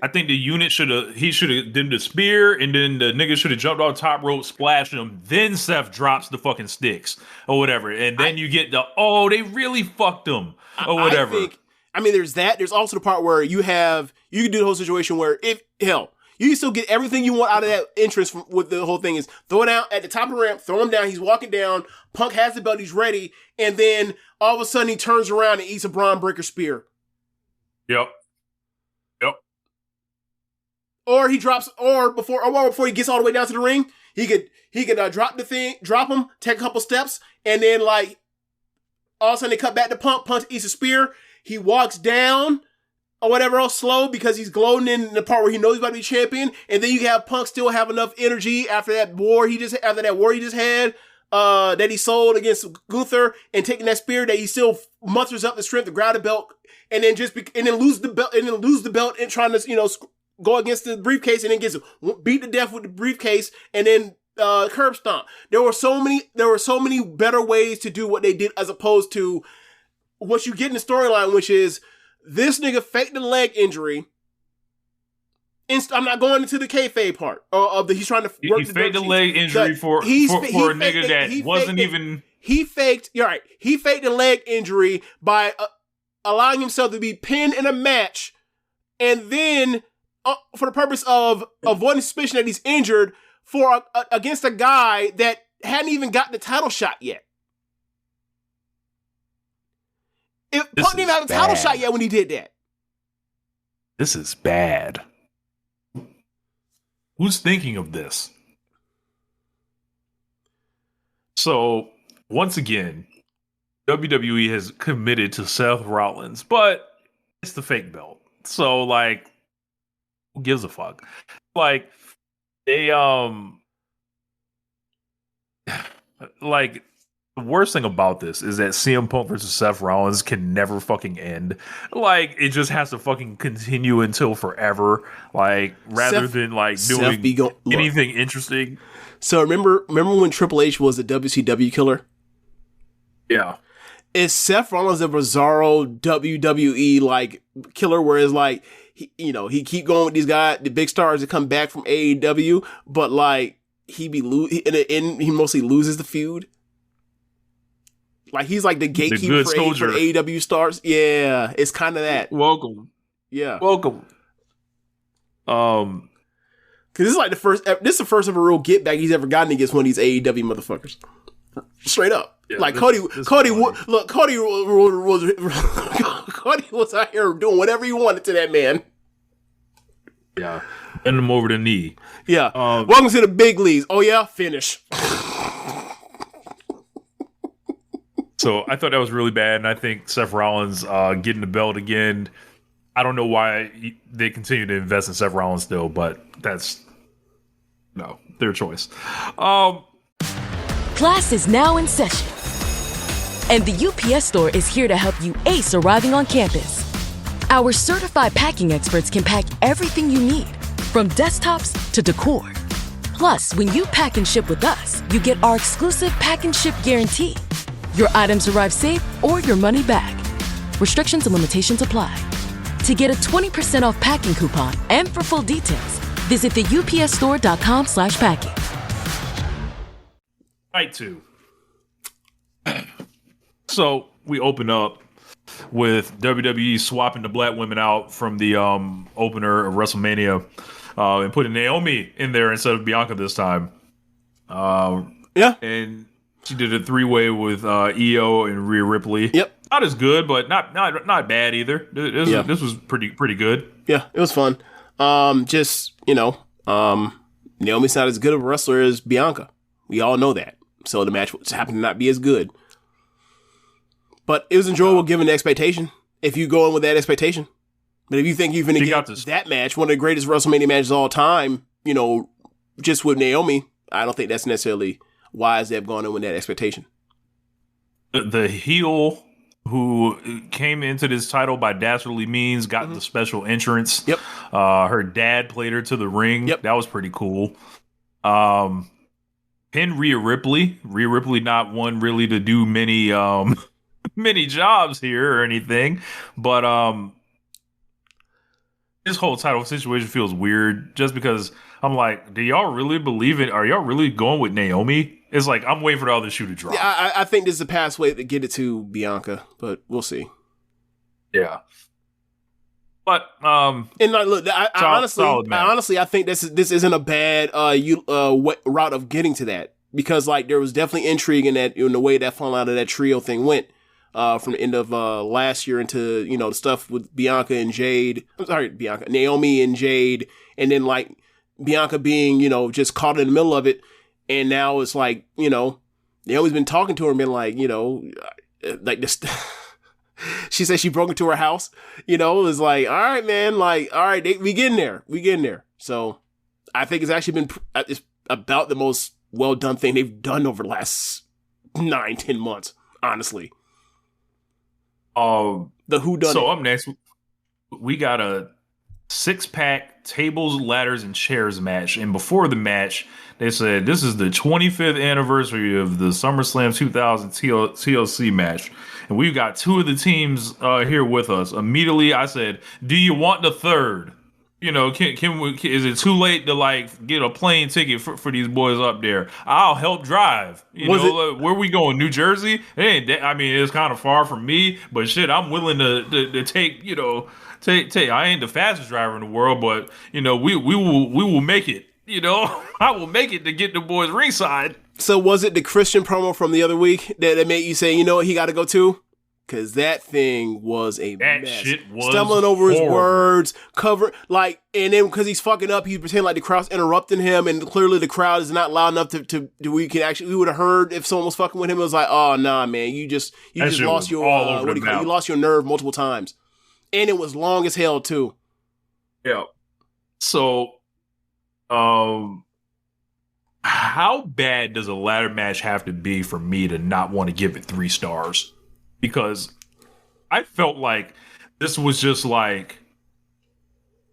I think the unit should have done the spear, and then the nigga should have jumped on top rope, splashed him. Then Seth drops the fucking sticks or whatever, and then you get they really fucked him or whatever. There's that. There's also the part where you can do the whole situation where you can still get everything you want out of that entrance with the whole thing is throw it out at the top of the ramp, throw him down. He's walking down. Punk has the belt. He's ready, and then all of a sudden he turns around and eats a Braun Breaker spear. Yep. Or he drops, before he gets all the way down to the ring, he could drop him, take a couple steps, and then like all of a sudden they cut back to Punk. Punk eats a spear. He walks down or whatever else slow because he's gloating in the part where he knows he's about to be champion, and then you have Punk still have enough energy after that war he just had that he sold against Gunther and taking that spear that he still musters up the strength to grab the belt and then lose the belt and trying to go against the briefcase and then gets beat to death with the briefcase and then curb stomp. There were so many better ways to do what they did as opposed to what you get in the storyline, which is this nigga faked the leg injury. I'm not going into the kayfabe part of he's trying to work. He faked the leg injury for a nigga that wasn't even. He faked. You're right. He faked the leg injury by allowing himself to be pinned in a match, and then for the purpose of avoiding suspicion that he's injured against a guy that hadn't even gotten the title shot yet. Punk didn't even have the title shot yet when he did that. This is bad. Who's thinking of this? So, once again, WWE has committed to Seth Rollins, but it's the fake belt. So, like, who gives a fuck? Like, they, like, the worst thing about this is that CM Punk versus Seth Rollins can never fucking end. Like, it just has to fucking continue until forever. Like, rather than like doing anything interesting. So remember when Triple H was the WCW killer? Yeah. Is Seth Rollins a bizarro WWE like killer? Whereas like he keep going with these guys, the big stars that come back from AEW, but like he mostly loses the feud. Like, he's like the gatekeeper for AEW stars. Yeah, it's kind of that. Welcome. Yeah. Welcome. Because this is like the first ever real get back he's ever gotten against one of these AEW motherfuckers. Straight up. Yeah, like, Cody was out here doing whatever he wanted to that man. Yeah. Bend him over the knee. Yeah. Welcome to the big leagues. Oh, yeah? Finish. So I thought that was really bad, and I think Seth Rollins getting the belt again. I don't know why they continue to invest in Seth Rollins still, but that's their choice. Class is now in session, and the UPS Store is here to help you ace arriving on campus. Our certified packing experts can pack everything you need, from desktops to decor. Plus, when you pack and ship with us, you get our exclusive pack and ship guarantee. Your items arrive safe or your money back. Restrictions and limitations apply. To get a 20% off packing coupon and for full details, visit theupsstore.com/packing. Night 2. So we open up with WWE swapping the black women out from the opener of WrestleMania and putting Naomi in there instead of Bianca this time. Yeah. And She did a 3-way with EO and Rhea Ripley. Yep. Not as good, but not bad either. This was pretty good. Yeah, it was fun. Naomi's not as good of a wrestler as Bianca. We all know that. So the match just happened to not be as good. But it was enjoyable given the expectation. If you go in with that expectation. But if you think you're going to get that match, one of the greatest WrestleMania matches of all time, just with Naomi, I don't think that's necessarily wise to have gone in with that expectation. The heel who came into this title by dastardly means got the special entrance. Yep. Her dad played her to the ring. Yep. That was pretty cool. Pinned Rhea Ripley. Rhea Ripley not one really to do many many jobs here or anything, but this whole title situation feels weird just because I'm like, do y'all really believe it? Are y'all really going with Naomi? It's like, I'm waiting for the other shoe to drop. Yeah, I think this is the pathway to get it to Bianca, but we'll see. Yeah. But, and like, look, I honestly, I think this isn't a bad route of getting to that, because like there was definitely intrigue in that, in the way that fallout of that trio thing went. From the end of last year into, the stuff with Naomi and Jade, and then like Bianca being, just caught in the middle of it. And now it's like, Naomi's been talking to her and been like, like this. She said she broke into her house, it was like, all right, man, like, all right, we getting there. So I think it's actually been it's about the most well done thing they've done over the last 9-10 months, honestly. The whodunit. So up next, we got a 6-pack tables, ladders, and chairs match. And before the match, they said this is the 25th anniversary of the SummerSlam 2000 TLC match. And we've got 2 of the teams here with us. Immediately, I said, do you want the third? Can we, is it too late to like get a plane ticket for these boys up there? I'll help drive. Where we going? New Jersey? It's kind of far from me, but shit, I'm willing to take. Take. I ain't the fastest driver in the world, but we will make it. I will make it to get the boys ringside. So was it the Christian promo from the other week that made you say, he got to go too? Because that thing was a mess. Shit was stumbling over his words, and then because he's fucking up, he pretend like the crowd's interrupting him, and clearly the crowd is not loud enough to we would have heard if someone was fucking with him. It was like, oh nah, man, you just lost your you lost your nerve multiple times, and it was long as hell too. Yeah. So, how bad does a ladder match have to be for me to not want to give it 3 stars? Because I felt like this was just like,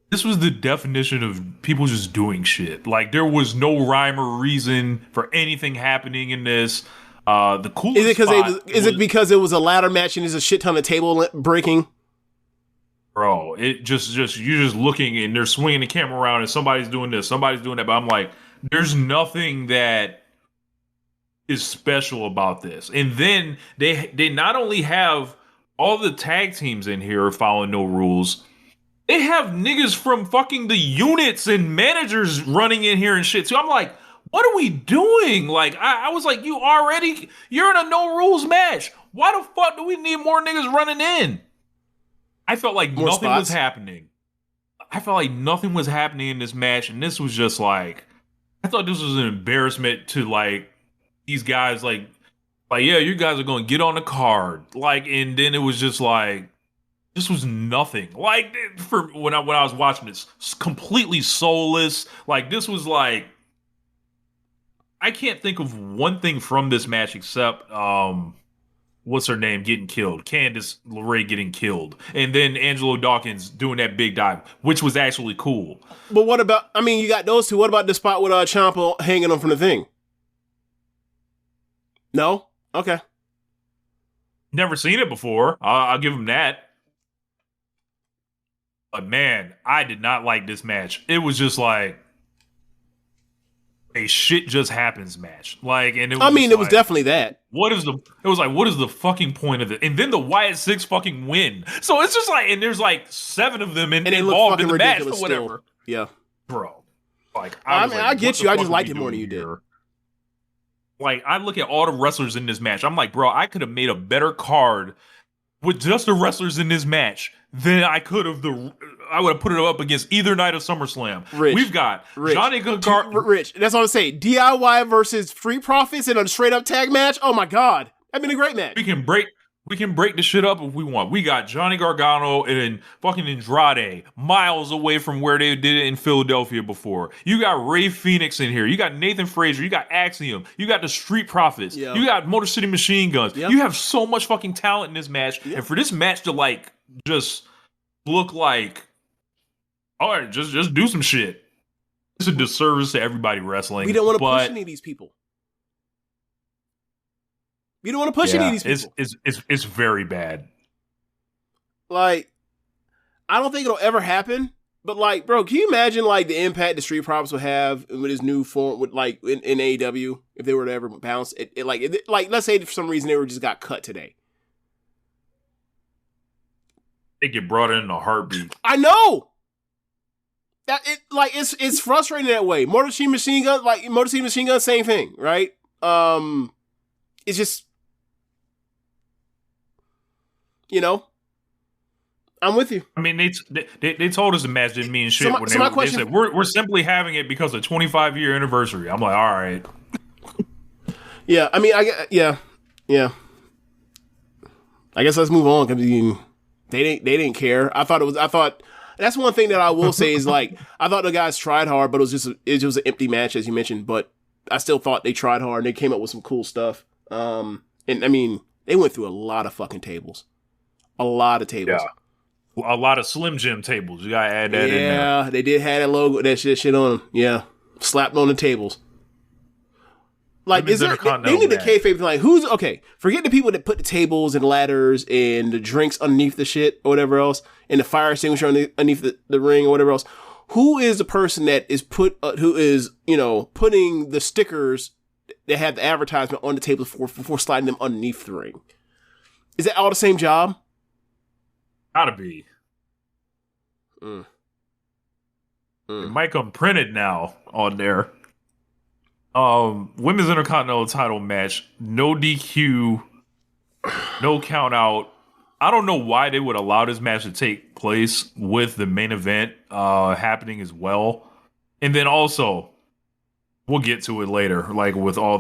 this was the definition of people just doing shit. Like there was no rhyme or reason for anything happening in this. The coolest is it because it was a ladder match and there's a shit ton of table breaking? Bro, it just you're just looking and they're swinging the camera around and somebody's doing this, somebody's doing that. But I'm like, there's nothing that is special about this. And then they not only have all the tag teams in here following no rules, they have niggas from fucking the units and managers running in here and shit. So I'm like, what are we doing? Like, I was like, you're in a no rules match. Why the fuck do we need more niggas running in? I felt like nothing was happening. I felt like nothing was happening in this match. And this was just like, I thought this was an embarrassment to like, these guys like yeah, you guys are going to get on the card. Like, and then it was just like, this was nothing. Like, for when I was watching this, completely soulless. Like, this was like, I can't think of one thing from this match except, what's her name getting killed? Candice LeRae getting killed. And then Angelo Dawkins doing that big dive, which was actually cool. But what about, you got those two. What about the spot with Ciampa hanging them from the thing? No? Okay. Never seen it before. I'll give him that. But man, I did not like this match. It was just like a shit just happens match. Like, and it was it was definitely that. What is the fucking point of it? And then the Wyatt Six fucking win. So it's just like, and there's like 7 of them involved in the match or whatever. Still. Yeah. Bro. Like, I get you. I just liked it more than you did. Like, I look at all the wrestlers in this match. I'm like, bro, I could have made a better card with just the wrestlers in this match than I could have I would have put it up against either night of SummerSlam. Rich, we've got Johnny Gargano. Rich, that's all I'm saying. DIY versus Street Profits in a straight up tag match. Oh my God, that'd been a great match. We can break the shit up if we want. We got Johnny Gargano and fucking Andrade miles away from where they did it in Philadelphia before. You got Ray Phoenix in here. You got Nathan Frazier. You got Axiom. You got the Street Profits. Yep. You got Motor City Machine Guns. Yep. You have so much fucking talent in this match. Yep. And for this match to like just look like, all right, just do some shit. It's a disservice to everybody wrestling. We don't want to push any of these people. You don't want to push any of these people. It's very bad. Like, I don't think it'll ever happen. But like, bro, can you imagine like the impact the Street Profits would have with his new form, with like in AEW if they were to ever bounce? Like let's say for some reason they just got cut today. They get brought in a heartbeat. I know. That it's frustrating that way. Motor City Machine Gun, same thing, right? It's just. You know, I'm with you. I mean, they told us the match didn't mean shit when they said we're simply having it because of 25-year anniversary. I'm like, all right. Yeah, I mean, yeah. I guess let's move on because they didn't care. I thought that's one thing that I will say is like I thought the guys tried hard, but it was an empty match as you mentioned. But I still thought they tried hard and they came up with some cool stuff. And I mean, they went through a lot of fucking tables. A lot of tables. Yeah. A lot of Slim Jim tables. You gotta add that in there. Yeah, they did have that logo, that shit on them. Yeah. Slapped on the tables. Like, they need a kayfabe thing. Like, who's, okay, forget the people that put the tables and ladders and the drinks underneath the shit or whatever else, and the fire extinguisher underneath the ring or whatever else. Who is the person that is putting the stickers that have the advertisement on the table before sliding them underneath the ring? Is that all the same job? Gotta be. It might come printed now on there. Women's Intercontinental title match, no DQ, no count out. I don't know why they would allow this match to take place with the main event happening as well. And then also, we'll get to it later, like with all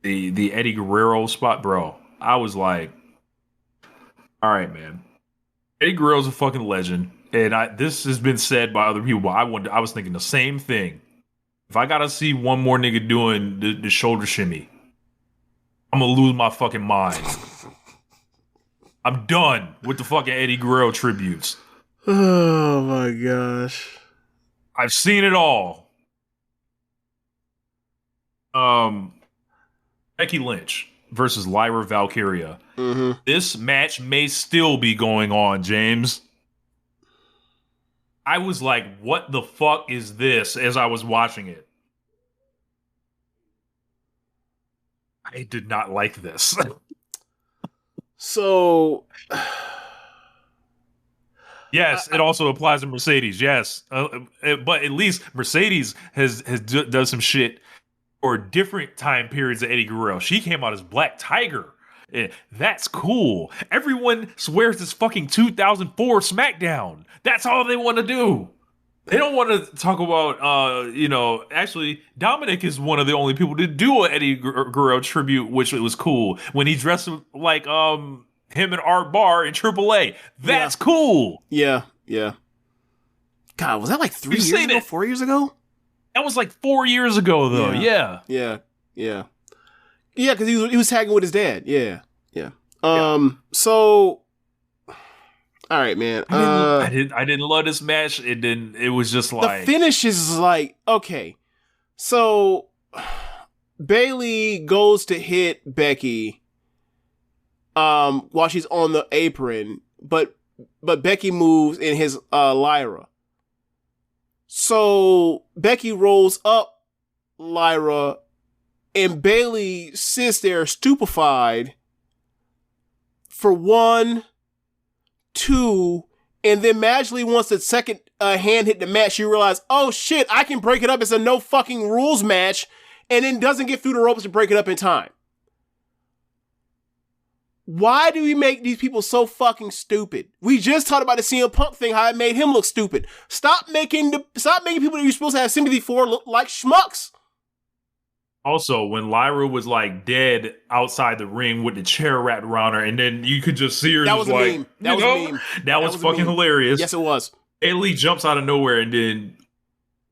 the Eddie Guerrero spot, bro. I was like, all right, man. Eddie Guerrero's a fucking legend, and this has been said by other people. But I was thinking the same thing. If I gotta see one more nigga doing the shoulder shimmy, I'm gonna lose my fucking mind. I'm done with the fucking Eddie Guerrero tributes. Oh my gosh. I've seen it all. Becky Lynch versus Lyra Valkyria. Mm-hmm. This match may still be going on, James. I was like, what the fuck is this as I was watching it? I did not like this. So... Yes, it also applies to Mercedes, yes. But at least Mercedes has done some shit for different time periods of Eddie Guerrero. She came out as Black Tiger. That's cool. Everyone swears this fucking 2004 SmackDown. That's all they want to do. They don't want to talk about, actually, Dominic is one of the only people to do an Eddie Guerrero tribute, which was cool. When he dressed like him and Art Barr in AAA. That's cool. Yeah. God, was that like 3 years ago? 4 years ago? That was like 4 years ago, though. Yeah. Yeah, because he was tagging with his dad. Yeah. So, all right, man. I didn't love this match. It was just like the finish is like, okay. So Bayley goes to hit Becky while she's on the apron, but Becky moves in his Lyra. So Becky rolls up Lyra, and Bayley sits there stupefied for 1, 2, and then magically once the second hand hit the mat, she realized, oh shit, I can break it up. It's a no fucking rules match. and then doesn't get through the ropes to break it up in time. Why do we make these people so fucking stupid? We just talked about the CM Punk thing, how it made him look stupid. Stop making people that you're supposed to have sympathy for look like schmucks. Also, when Lyra was like dead outside the ring with the chair wrapped around her, and then you could just see her. That was a meme. That was a meme. That was fucking hilarious. Yes, it was. Ailey jumps out of nowhere, and then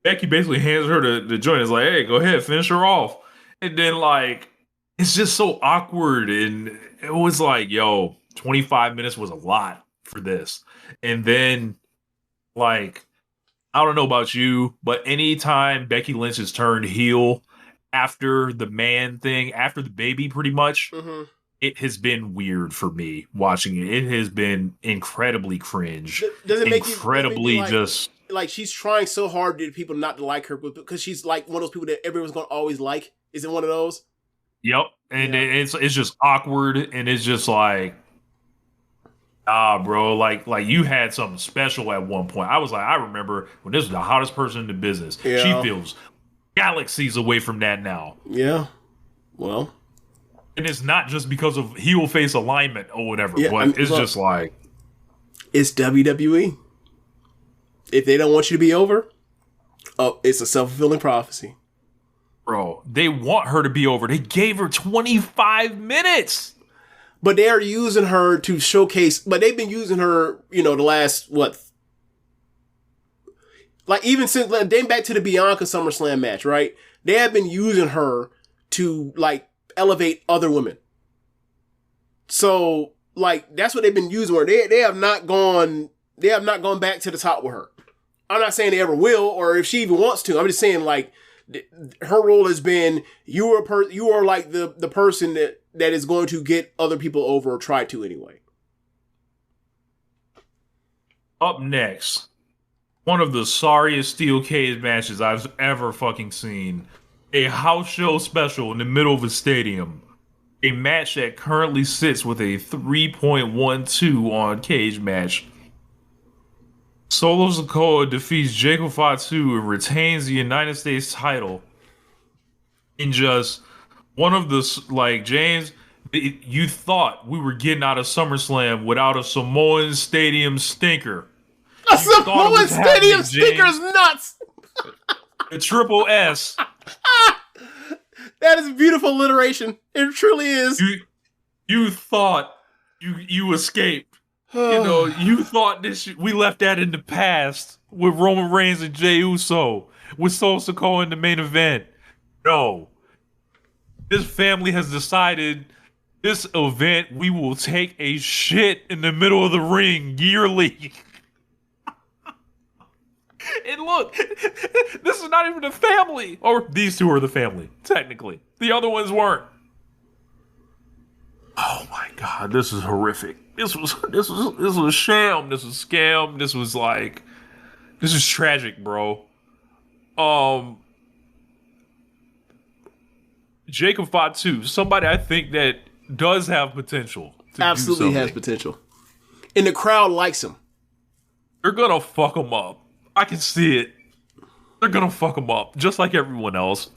Becky basically hands her the joint. It's like, hey, go ahead, finish her off. And then like, it's just so awkward, and it was like, yo, 25 minutes was a lot for this. And then, like, I don't know about you, but anytime Becky Lynch has turned heel after the man thing, after the baby, pretty much, it has been weird for me watching it. It has been incredibly cringe. Does it make incredibly you, just like she's trying so hard to get people not to like her because she's like one of those people that everyone's gonna always like? Is it one of those? Yep. And it's just awkward, and it's just like, bro, like you had something special at one point. I was like, I remember when this was the hottest person in the business. Yeah. She feels galaxies away from that now. Yeah. Well. And it's not just because of heel face alignment or whatever, but it's just like, it's WWE. If they don't want you to be over, it's a self-fulfilling prophecy. Bro, they want her to be over. They gave her 25 minutes. But they are using her to showcase, but they've been using her, the last, like even since, dating back to the Bianca SummerSlam match, right? They have been using her to, like, elevate other women. So, like, that's what they've been using her. They have not gone back to the top with her. I'm not saying they ever will, or if she even wants to. I'm just saying, like, her role has been, you are like the person that is going to get other people over, or try to anyway. Up next, one of the sorriest steel cage matches I've ever fucking seen. A house show special in the middle of a stadium. A match that currently sits with a 3.12 on Cage Match. Solo Sikoa defeats Jacob Fatu and retains the United States title. In just one of the, like, James, you thought we were getting out of SummerSlam without a Samoan Stadium stinker. A Samoan Stadium stinker is nuts! The triple S. That is beautiful alliteration. It truly is. You thought you escaped. You thought we left that in the past with Roman Reigns and Jey Uso, with Solo Sikoa in the main event. No. This family has decided this event, we will take a shit in the middle of the ring yearly. And look, this is not even a family. Or these two are the family, technically. The other ones weren't. Oh my God, this is horrific. This was a sham. This was a scam. This is tragic, bro. Jacob Fatu, somebody I think that does have potential. Absolutely has potential. And the crowd likes him. They're gonna fuck him up. I can see it. They're gonna fuck him up, just like everyone else.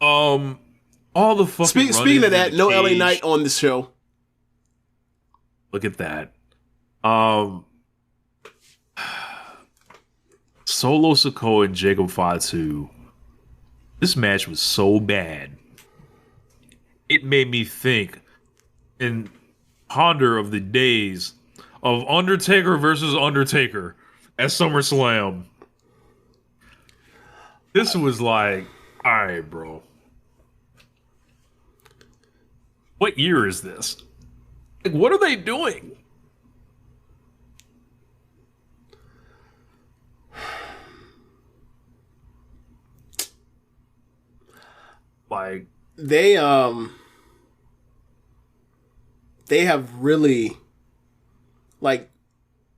All the fucking Speaking of that, no LA Knight on the show. Look at that. Solo Sikoa and Jacob Fatu. This match was so bad. It made me think and ponder of the days of Undertaker versus Undertaker at SummerSlam. This was like, all right, bro. What year is this? Like, what are they doing? Like, they have really, like,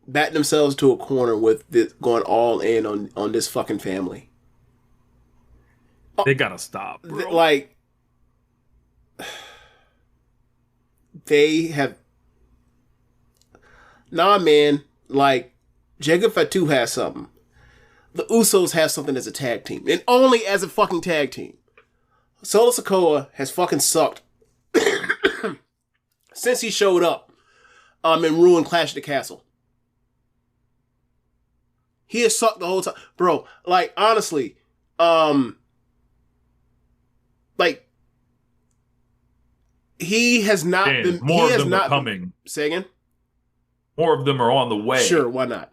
backed themselves to a corner with this, going all in on this fucking family. They gotta stop, bro. Like, they have, nah, man. Like, Jacob Fatu has something. The Usos have something as a tag team, and only as a fucking tag team. Solo Sikoa has fucking sucked since he showed up and ruined Clash at the Castle. He has sucked the whole time. Bro, like, honestly, like, he has not been... More he of has them not are coming. Say again? More of them are on the way. Sure, why not?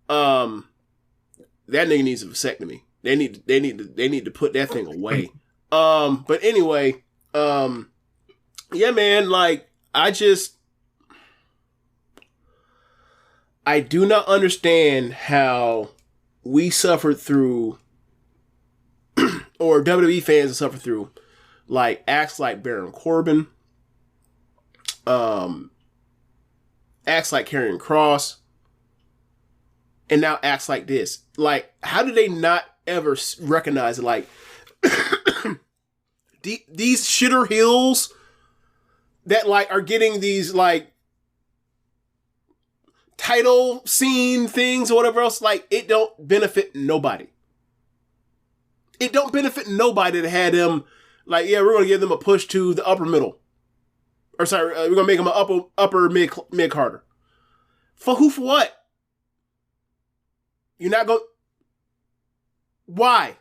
That nigga needs a vasectomy. They need to put that thing away. But anyway, yeah, man, like, I do not understand how we suffered through, or WWE fans have suffered through, like, acts like Baron Corbin, acts like Karrion Kross, and now acts like this. Like, how do they not ever recognize it? Like, these shitter heels that, like, are getting these, like, title scene things or whatever else, like, it don't benefit nobody. It don't benefit nobody to have them, like, yeah, we're going to give them a push to the upper middle. Or sorry, we're going to make them an upper mid-carder. For who, for what? You're not going... Why?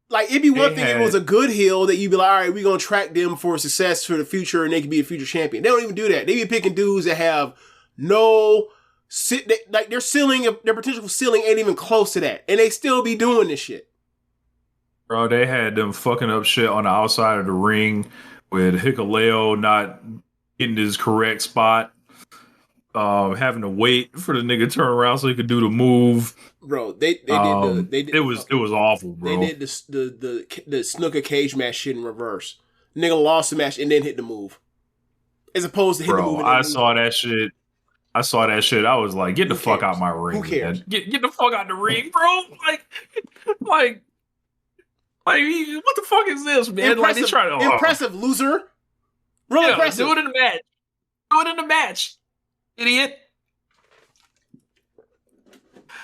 Like, it'd be one thing if it was a good heel that you'd be like, all right, we're going to track them for success for the future and they can be a future champion. They don't even do that. They be picking dudes that have no... like, their potential ceiling ain't even close to that. And they still be doing this shit. Bro, they had them fucking up shit on the outside of the ring with Hikuleo not getting his correct spot. Having to wait for the nigga to turn around so he could do the move. Bro, they did it was awful, bro. They did the snooker cage match shit in reverse. Nigga lost the match and then hit the move. As opposed to hit the move. I saw that shit. I was like, get the fuck out my ring. Who cares? Man. Get the fuck out the ring, bro. Like what the fuck is this, man? Impressive, like they trying to impressive loser. Real impressive. Do it in the match. Do it in the match. Idiot.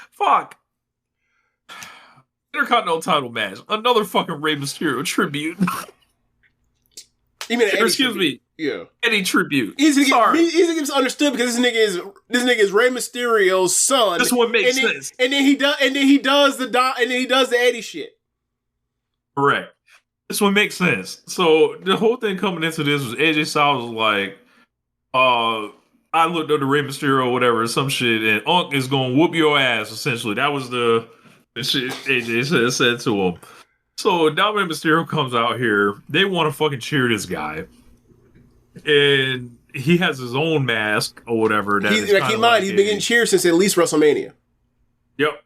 Fuck. Intercontinental title match. Another fucking Rey Mysterio tribute. You mean excuse me. Yeah. Eddie tribute. Easy to get misunderstood because this nigga is Rey Mysterio's son. This one makes sense. And then he does the Eddie shit. Correct. This one makes sense. So the whole thing coming into this was AJ Styles was like, I looked up the Rey Mysterio or whatever, some shit, and Unk is gonna whoop your ass, essentially. That was the shit AJ said to him. So now Rey Mysterio comes out here. They want to fucking cheer this guy. And he has his own mask or whatever. He's been getting cheered since at least WrestleMania. Yep.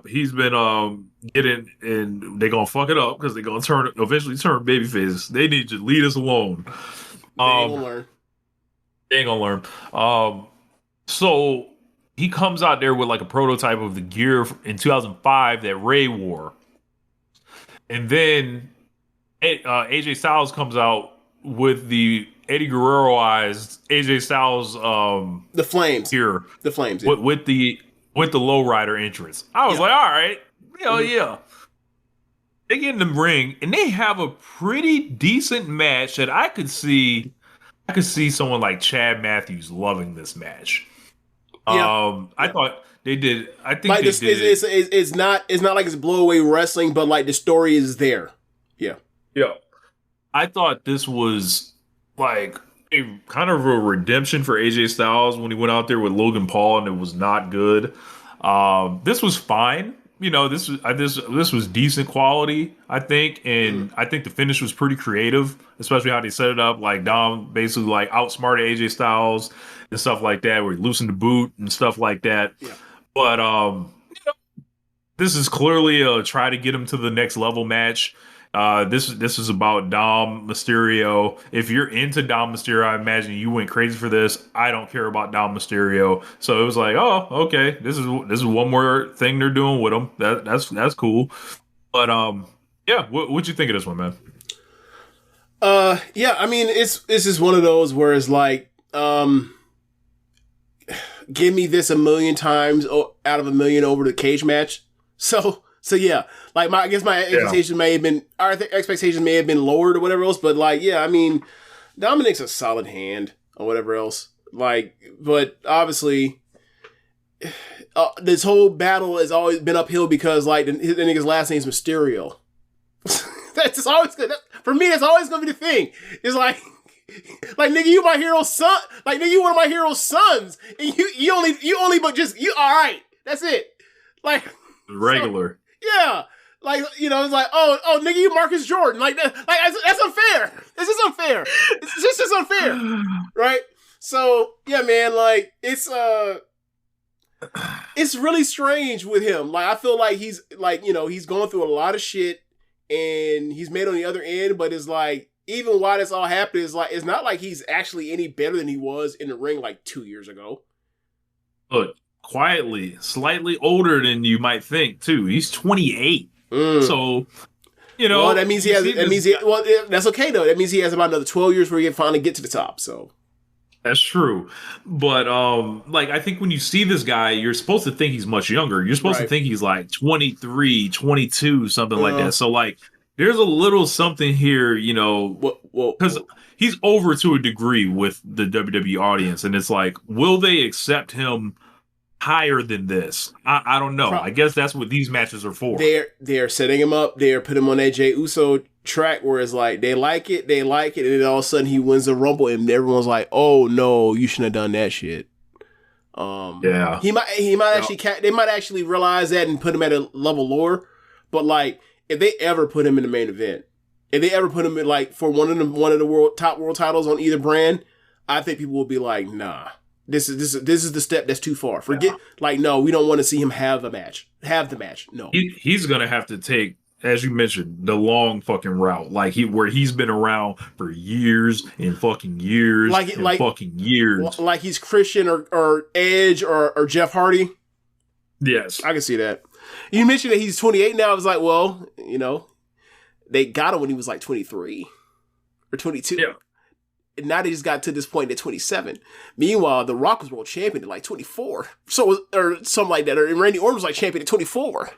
He's been getting, and they're gonna fuck it up because they're gonna eventually turn babyface. They need to leave us alone. They ain't gonna learn. So he comes out there with like a prototype of the gear in 2005 that Ray wore. And then AJ Styles comes out with the Eddie Guerrero-ized AJ Styles the Flames gear. The Flames. Yeah. With the lowrider entrance. I was like, all right. Hell yeah. They get in the ring and they have a pretty decent match that I could see someone like Chad Matthews loving this match. Yeah. I thought they did. I think like they did. It's not like it's blowaway wrestling, but like the story is there. Yeah. I thought this was like a kind of a redemption for AJ Styles when he went out there with Logan Paul and it was not good. This was fine. You know, this was decent quality, I think, and I think the finish was pretty creative, especially how they set it up. Like Dom basically like outsmarted AJ Styles and stuff like that, where he loosened the boot and stuff like that. Yeah. But this is clearly a try to get him to the next level match. This is about Dom Mysterio. If you're into Dom Mysterio, I imagine you went crazy for this. I don't care about Dom Mysterio, so it was like, oh, okay, this is one more thing they're doing with him. That's cool. But yeah, what'd you think of this one, man? Yeah, I mean, it's just one of those where it's like, give me this 1 million times out of 1 million over the cage match. So So yeah, like I guess my expectation may have been, our expectations may have been lowered or whatever else. But like, yeah, I mean, Dominic's a solid hand or whatever else. Like, but obviously, this whole battle has always been uphill because like the nigga's last name's Mysterio. That's just always good. For me, that's always gonna be the thing. It's like nigga, you my hero's son. Like nigga, you one of my hero's sons, and you only but just you. All right, that's it. Like regular. So, yeah. Like, you know, it's like, oh, nigga, you Marcus Jordan. Like that's unfair. This is unfair. It's just unfair. Right? So, yeah, man, like, it's really strange with him. Like, I feel like he's, like, you know, he's going through a lot of shit, and he's made on the other end, but it's like, even while this all happened, it's not like he's actually any better than he was in the ring, like, 2 years ago. Look, quietly, slightly older than you might think, too. He's 28. So, you know, well, that means that's okay though. That means he has about another 12 years where he can finally get to the top. So that's true. But like, I think when you see this guy, you're supposed to think he's much younger. You're supposed to think he's like 23, 22, something like that. So like, there's a little something here, you know, because he's over to a degree with the WWE audience, and it's like, will they accept him higher than this? I don't know. I guess that's what these matches are for. They're setting him up. They're putting him on that Jey Uso track where it's like they like it, and then all of a sudden he wins the Rumble, and everyone's like, "Oh no, you shouldn't have done that shit." Yeah, he might actually they might actually realize that and put him at a level lower. But like, if they ever put him in the main event, if they ever put him in like for one of the top world titles on either brand, I think people will be like, "Nah. This is the step that's too far. Forget, like, no, we don't want to see him have the match. No. He's going to have to take, as you mentioned, the long fucking route. Like, where he's been around for years and fucking years fucking years. Like he's Christian or Edge or Jeff Hardy. Yes. I can see that. You mentioned that he's 28 now. I was like, well, you know, they got him when he was like 23 or 22. Yeah. And now they just got to this point at 27. Meanwhile, The Rock was world champion at like 24. Or something like that. Or Randy Orton was like champion at 24.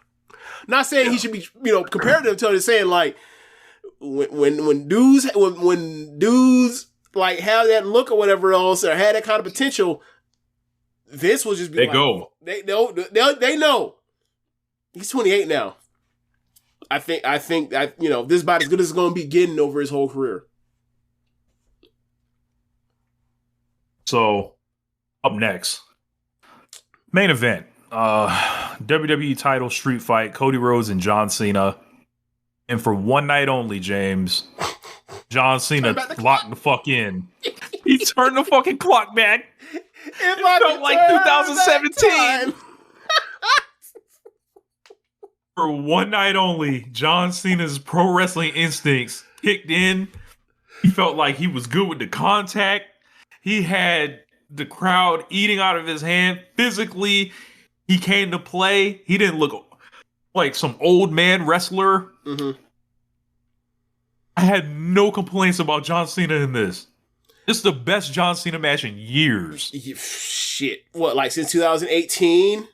Not saying he should be, you know, compared to him, to saying like when dudes like have that look or whatever else, or had that kind of potential, this will just be They know. He's 28 now. I think that, you know, this is about as good as it's going to be getting over his whole career. So, up next, main event, WWE title street fight, Cody Rhodes and John Cena. And for one night only, James, John Cena locked the fuck in. He turned the fucking clock back. It felt like 2017. For one night only, John Cena's pro wrestling instincts kicked in. He felt like he was good with the contact. He had the crowd eating out of his hand. Physically, he came to play. He didn't look like some old man wrestler. Mm-hmm. I had no complaints about John Cena in this. This is the best John Cena match in years. Shit. What, like since 2018?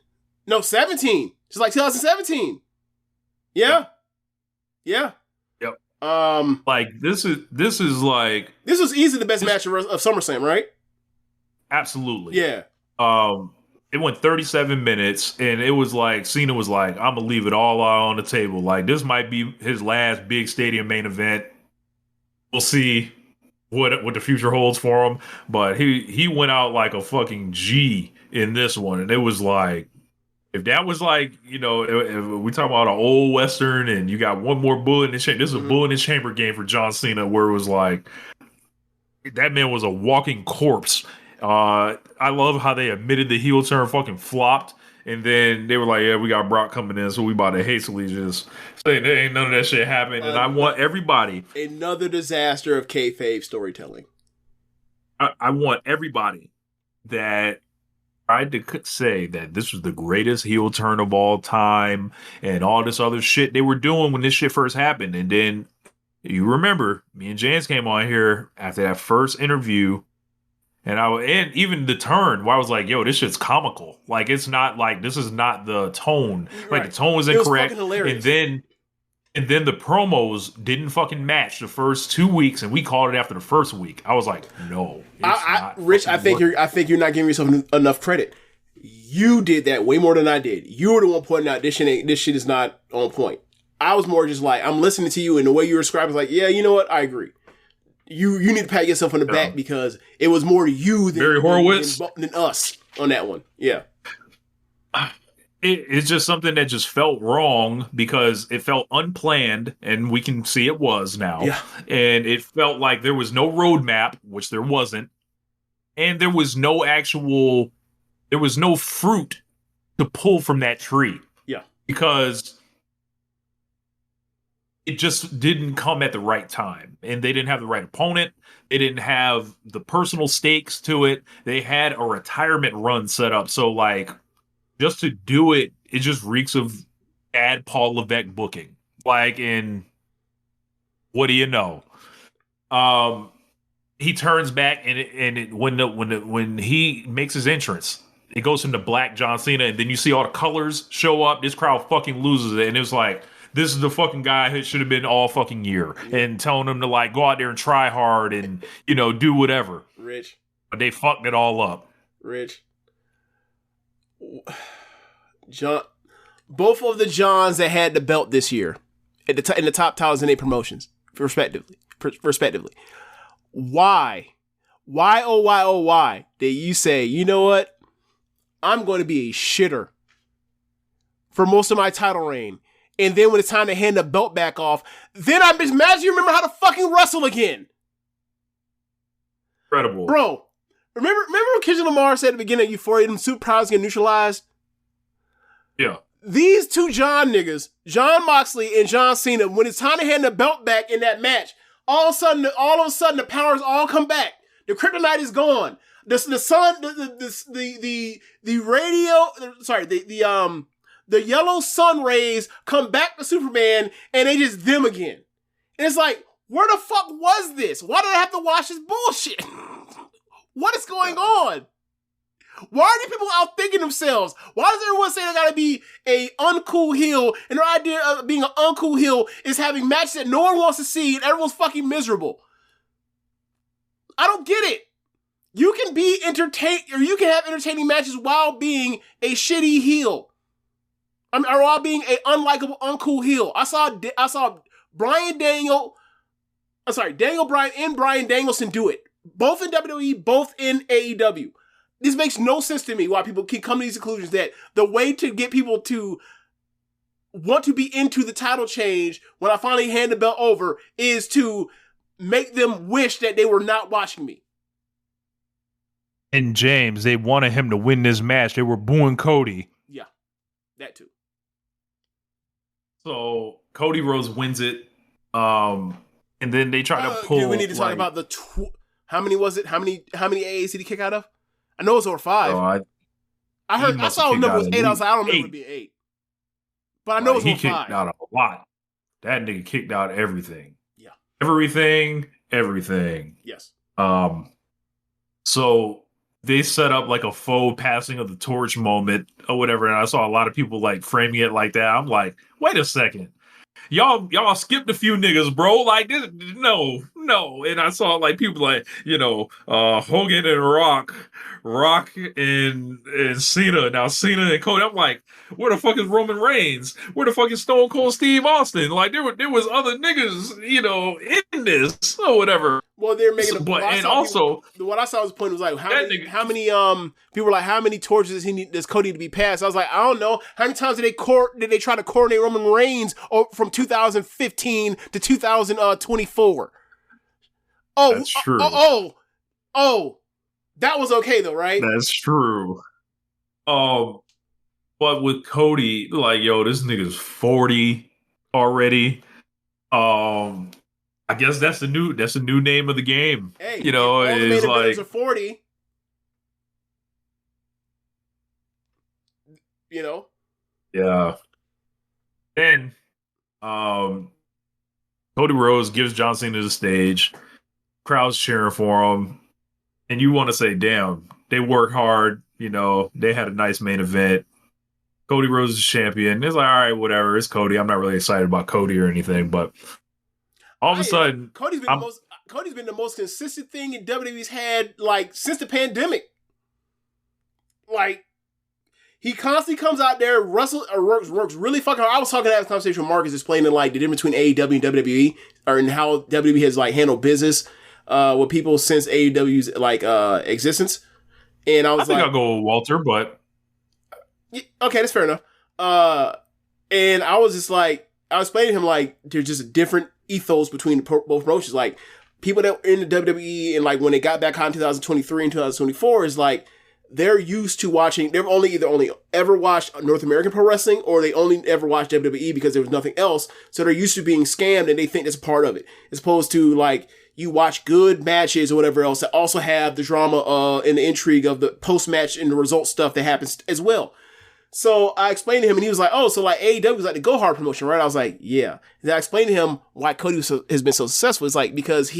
No, 17. Just like 2017. Yeah. Yep. Like this is like, this was easily the best match of SummerSlam, right? Absolutely. Yeah. It went 37 minutes, and it was like Cena was like, "I'm gonna leave it all out on the table. Like this might be his last big stadium main event. We'll see what the future holds for him." But he went out like a fucking G in this one, and it was like, if that was like, you know, if we talk about an old Western and you got one more bullet in the chamber, this is a bullet in the chamber game for John Cena, where it was like, that man was a walking corpse. I love how they admitted the heel turn fucking flopped. And then they were like, yeah, we got Brock coming in, so we about to hastily just say there ain't none of that shit happened. And I want everybody. Another disaster of kayfabe storytelling. I want everybody that tried to say that this was the greatest heel turn of all time and all this other shit they were doing when this shit first happened. And then you remember me and James came on here after that first interview, And even the turn where I was like, yo, this shit's comical. Like, it's not like, this is not the tone. Like, the tone was incorrect. It was fucking hilarious. And then the promos didn't fucking match the first 2 weeks, and we called it after the first week. I was like, no, Rich, I think you're not giving yourself enough credit. You did that way more than I did. You were the one pointing out this shit is not on point. I was more just like, I'm listening to you, and the way you were describing is like, yeah, you know what? I agree. You need to pat yourself on the back because it was more you than us on that one. Yeah. It's just something that just felt wrong because it felt unplanned, and we can see it was now. Yeah. And it felt like there was no roadmap, which there wasn't, and there was no fruit to pull from that tree. Yeah. Because it just didn't come at the right time, and they didn't have the right opponent. They didn't have the personal stakes to it. They had a retirement run set up. So, like, just to do it, it just reeks of bad Paul Levesque booking. Like, in what do you know? He turns back, when he makes his entrance, it goes into black John Cena, and then you see all the colors show up. This crowd fucking loses it, and it was like, this is the fucking guy who should have been all fucking year, and telling him to like go out there and try hard and do whatever. Rich, but they fucked it all up. Rich, John, both of the Johns that had the belt this year in the top titles in their promotions, respectively. Why did you say, you know what? I'm going to be a shitter for most of my title reign. And then when it's time to hand the belt back off, then I imagine you remember how to fucking wrestle again. Incredible. Bro, remember what Kendrick Lamar said at the beginning of Euphoria, them super powers get neutralized? Yeah. These two John niggas, John Moxley and John Cena, when it's time to hand the belt back in that match, all of a sudden the powers all come back. The kryptonite is gone. The yellow sun rays come back to Superman, and they just them again. And it's like, where the fuck was this? Why did I have to watch this bullshit? What is going on? Why are these people out thinking themselves? Why does everyone say they gotta be a uncool heel, and their idea of being an uncool heel is having matches that no one wants to see, and everyone's fucking miserable? I don't get it. You can be entertained, or you can have entertaining matches while being a shitty heel. Or while being a unlikable, uncool heel. I saw Daniel Bryan and Bryan Danielson do it. Both in WWE, both in AEW. This makes no sense to me why people keep coming to these conclusions that the way to get people to want to be into the title change when I finally hand the belt over is to make them wish that they were not watching me. And James, they wanted him to win this match. They were booing Cody. Yeah, that too. So Cody Rhodes wins it, and then they try to pull. We need to talk about the how many was it? How many AAs did he kick out of? I know it was over 5. I saw the number was 8. I was like, I don't remember it being 8, but I know it was over 5. He kicked out a lot. That nigga kicked out everything. Yeah, everything. Yes. So they set up like a faux passing of the torch moment or whatever, and I saw a lot of people like framing it like that. I'm like, wait a second. Y'all skipped a few niggas, bro. Like this, no. And I saw like people like, Hogan and Rock and Cena. Now Cena and Cody. I'm like, where the fuck is Roman Reigns? Where the fuck is Stone Cold Steve Austin? Like there was other niggas, in this or whatever. Well, they're making what I saw was the point was like, how many people were like, how many torches does Cody need to be passed? I was like, I don't know. How many times did they try to coordinate Roman Reigns from 2015 to 2024? Oh, that's true. That was okay though, right? That's true. But with Cody, like, yo, this nigga's 40 already. I guess that's the new name of the game. Hey, is like are 40. Yeah. Then, Cody Rhodes gives John Cena the stage. Crowd's cheering for him. And you want to say, damn, they work hard. You know, they had a nice main event. Cody Rhodes is champion. It's like, all right, whatever. It's Cody. I'm not really excited about Cody or anything, but all of a sudden, Cody's been the most consistent thing in WWE's had like since the pandemic. Like, he constantly comes out there, works really fucking hard. I was talking about this conversation with Marcus, explaining like the difference between AEW and WWE, or in how WWE has like handled business with people since AEW's like existence. And I think I'll go with Walter, but okay, that's fair enough. And I was just like, I was explaining to him like there's just a different ethos between both promotions. Like, people that were in the WWE and like when they got back on 2023 and 2024 is like, they're used to watching, they've either only ever watched North American pro wrestling, or they only ever watched WWE because there was nothing else. So they're used to being scammed and they think that's a part of it. As opposed to like, you watch good matches or whatever else that also have the drama and the intrigue of the post-match and the result stuff that happens as well. So I explained to him and he was like, oh, so like AEW is like the go hard promotion, right? I was like, yeah. And I explained to him why Cody has been so successful. It's like, because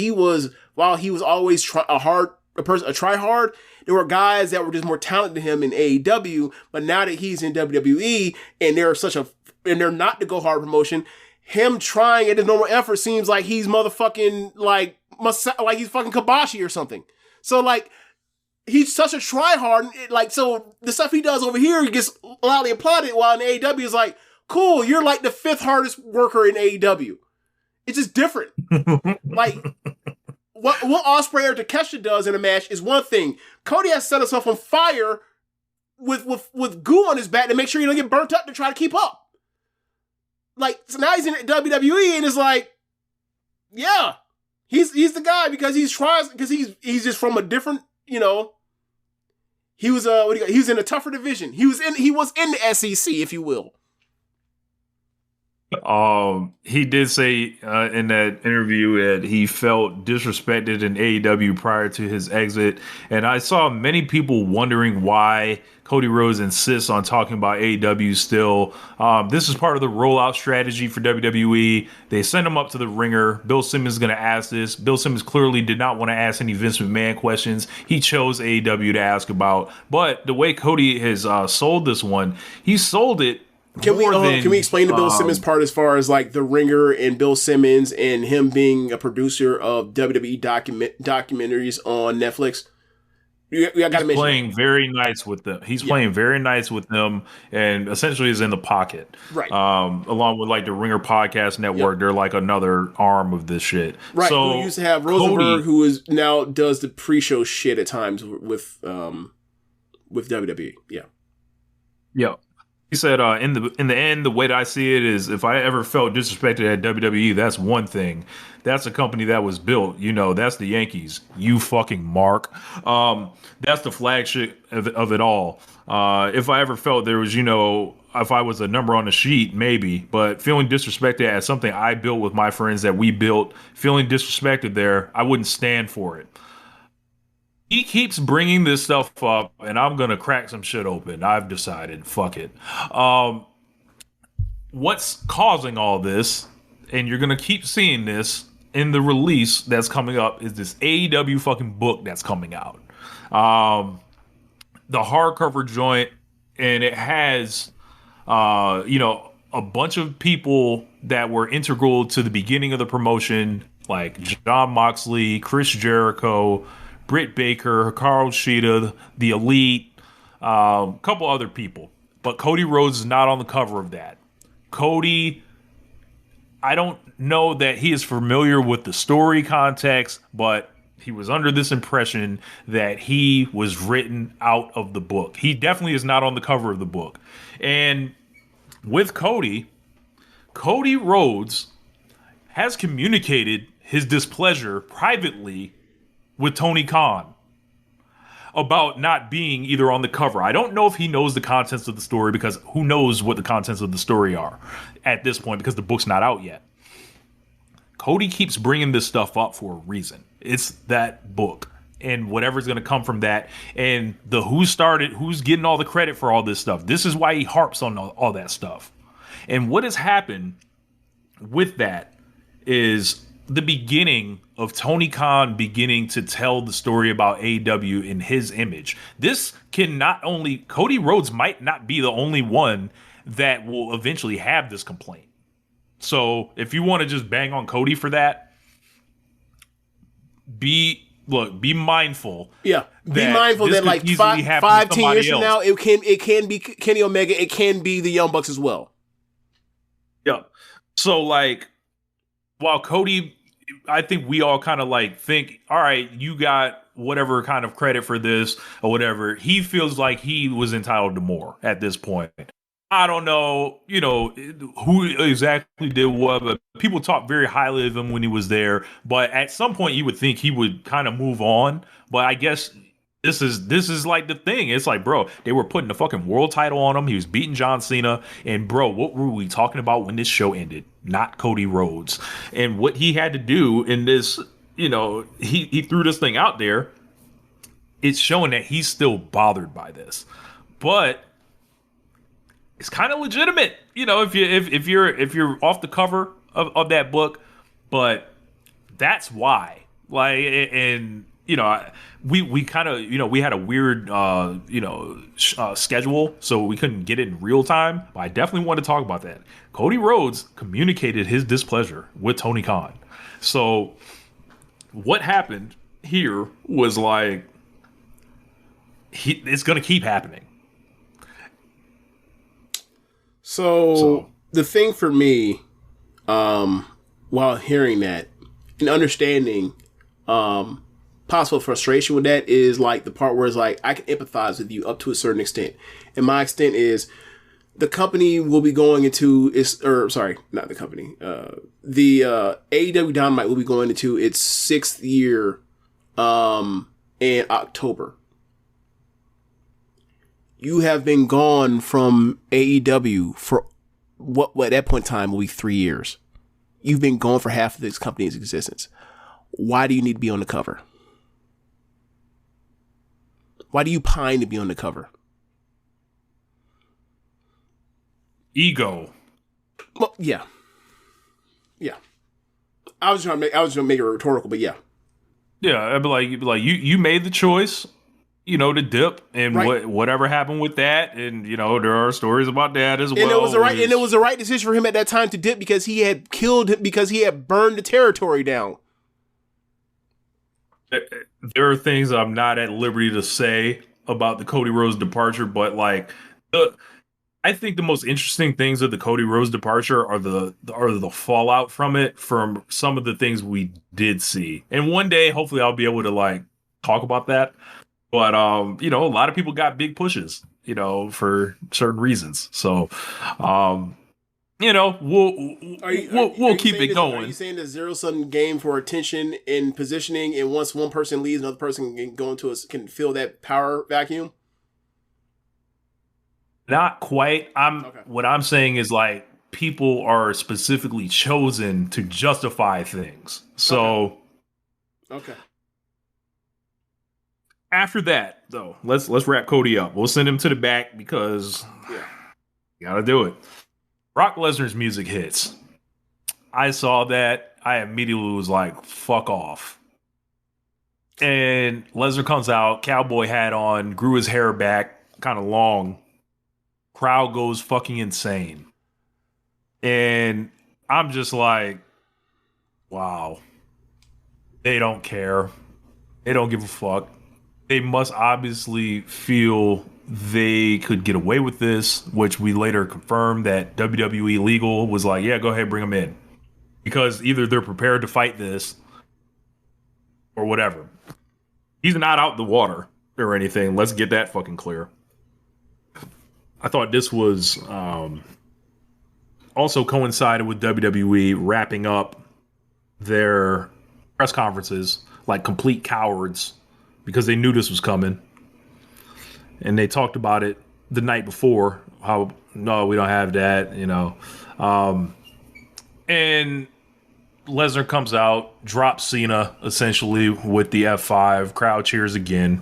while he was always a try hard, there were guys that were just more talented than him in AEW, but now that he's in WWE and they're not the go hard promotion, him trying at his normal effort seems like he's motherfucking like he's fucking Kabashi or something. So like, he's such a try hard, like, so the stuff he does over here gets loudly applauded, while in AEW is like, cool, you're like the 5th hardest worker in AEW. It's just different. Like, what Ospreay or Takeshita does in a match is one thing. Cody has set himself on fire with goo on his back to make sure he don't get burnt up to try to keep up. Like, so now he's in WWE and it's like, yeah, he's the guy because he's just from a different, you know, he was in a tougher division. He was in the SEC, if you will. He did say in that interview that he felt disrespected in AEW prior to his exit, and I saw many people wondering why Cody Rhodes insists on talking about AEW still. This is part of the rollout strategy for WWE. They send him up to the ringer. Bill Simmons is going to ask this. Bill Simmons clearly did not want to ask any Vince McMahon questions. He chose AEW to ask about. But the way Cody has sold this one, he sold it. Can we explain the Bill Simmons part as far as like the ringer and Bill Simmons and him being a producer of WWE documentaries on Netflix? He's playing very nice with them. He's playing very nice with them, and essentially is in the pocket. Right. Along with like the Ringer Podcast Network, they're like another arm of this shit. Right. So we used to have Rosenberg, who is now does the pre-show shit at times with WWE. Yeah. Yeah. He said, in the end, the way that I see it is, if I ever felt disrespected at WWE, that's one thing. That's a company that was built. You know, that's the Yankees. You fucking mark. That's the flagship of it all. If I ever felt there was, you know, if I was a number on the sheet, maybe. But feeling disrespected at something I built with my friends that we built, feeling disrespected there, I wouldn't stand for it. He keeps bringing this stuff up, and I'm going to crack some shit open. I've decided. Fuck it. What's causing all this, and you're going to keep seeing this in the release that's coming up, is this AEW fucking book that's coming out. The hardcover joint, and it has, you know, a bunch of people that were integral to the beginning of the promotion, like Jon Moxley, Chris Jericho, Britt Baker, Hikaru Shida, The Elite, a couple other people. But Cody Rhodes is not on the cover of that. Cody, I don't know that he is familiar with the story context, but he was under this impression that he was written out of the book. He definitely is not on the cover of the book. And with Cody Rhodes has communicated his displeasure privately with Tony Khan about not being either on the cover. I don't know if he knows the contents of the story, because who knows what the contents of the story are at this point, because the book's not out yet. Cody keeps bringing this stuff up for a reason. It's that book and whatever's going to come from that, and the who's getting all the credit for all this stuff. This is why he harps on all that stuff. And what has happened with that is the beginning of Tony Khan beginning to tell the story about AEW in his image. This can not only, Cody Rhodes might not be the only one that will eventually have this complaint. So if you want to just bang on Cody for that, be mindful. Yeah, be mindful that like 10 years from now, it can be Kenny Omega, it can be the Young Bucks as well. Yeah. So like, while Cody, I think we all kind of like think, all right, you got whatever kind of credit for this or whatever. He feels like he was entitled to more at this point. I don't know, who exactly did what, but people talk very highly of him when he was there. But at some point, you would think he would kind of move on. But I guess this is like the thing. It's like, bro, they were putting the fucking world title on him. He was beating John Cena. And bro, what were we talking about when this show ended? Not Cody Rhodes. And what he had to do in this, he threw this thing out there. It's showing that he's still bothered by this. But it's kind of legitimate, if you're off the cover of that book, but that's why. Like, and we kind of we had a weird schedule, so we couldn't get it in real time. But I definitely want to talk about that. Cody Rhodes communicated his displeasure with Tony Khan. So what happened here was like it's gonna keep happening. So the thing for me, while hearing that and understanding possible frustration with that is like the part where it's like, I can empathize with you up to a certain extent. And my extent is the company will be going into not the company. The AEW Dynamite will be going into its 6th year in October. You have been gone from AEW for what at that point in time will be 3 years. You've been gone for half of this company's existence. Why do you need to be on the cover? Why do you pine to be on the cover? Ego. Well, yeah. I was trying to make it rhetorical, but yeah. Yeah, I'd be like you made the choice. To dip, and right. Whatever happened with that, and there are stories about that as well. And it was the right decision for him at that time to dip because he had killed him, because he had burned the territory down. There are things I'm not at liberty to say about the Cody Rhodes departure, but like I think the most interesting things of the Cody Rhodes departure are the fallout from it, from some of the things we did see. And one day, hopefully, I'll be able to like talk about that. But, a lot of people got big pushes, for certain reasons. So, we'll keep it going. Are you saying the zero-sum game for attention and positioning, and once one person leaves, another person can fill that power vacuum? Not quite. What I'm saying is like people are specifically chosen to justify things. So, okay. After that, though, let's wrap Cody up. We'll send him to the back because you gotta do it. Brock Lesnar's music hits. I saw that. I immediately was like, fuck off. And Lesnar comes out, cowboy hat on, grew his hair back, kind of long. Crowd goes fucking insane. And I'm just like, wow. They don't care. They don't give a fuck. They must obviously feel they could get away with this, which we later confirmed that WWE Legal was like, yeah, go ahead, bring them in. Because either they're prepared to fight this or whatever. He's not out the water or anything. Let's get that fucking clear. I thought this was also coincided with WWE wrapping up their press conferences like complete cowards, because they knew this was coming. And they talked about it the night before. How, no, we don't have that, And Lesnar comes out, drops Cena, essentially, with the F5. Crowd cheers again.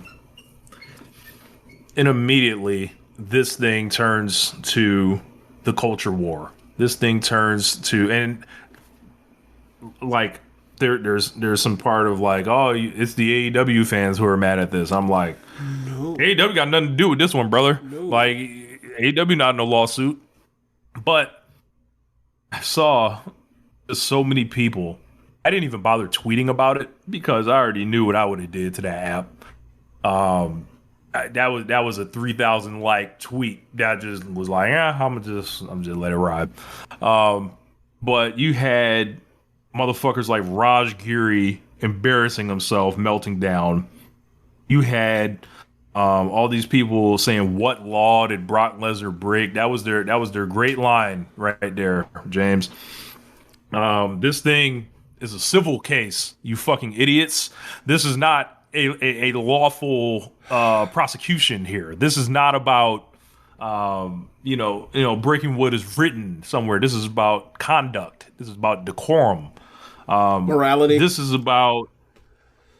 And immediately, this thing turns to the culture war. This thing turns to... And, like, there's some part of like, oh, it's the AEW fans who are mad at this. I'm like, no. AEW got nothing to do with this one, brother. No. Like, AEW not in no lawsuit. But I saw just so many people. I didn't even bother tweeting about it because I already knew what I would have did to that app. That was a 3,000 like tweet that just was like, I'm just let it ride. But you had motherfuckers like Raj Giri embarrassing himself, melting down. You had all these people saying, "What law did Brock Lesnar break?" That was their great line right there, James. This thing is a civil case, you fucking idiots. This is not a lawful prosecution here. This is not about breaking what is written somewhere. This is about conduct. This is about decorum. Morality. This is about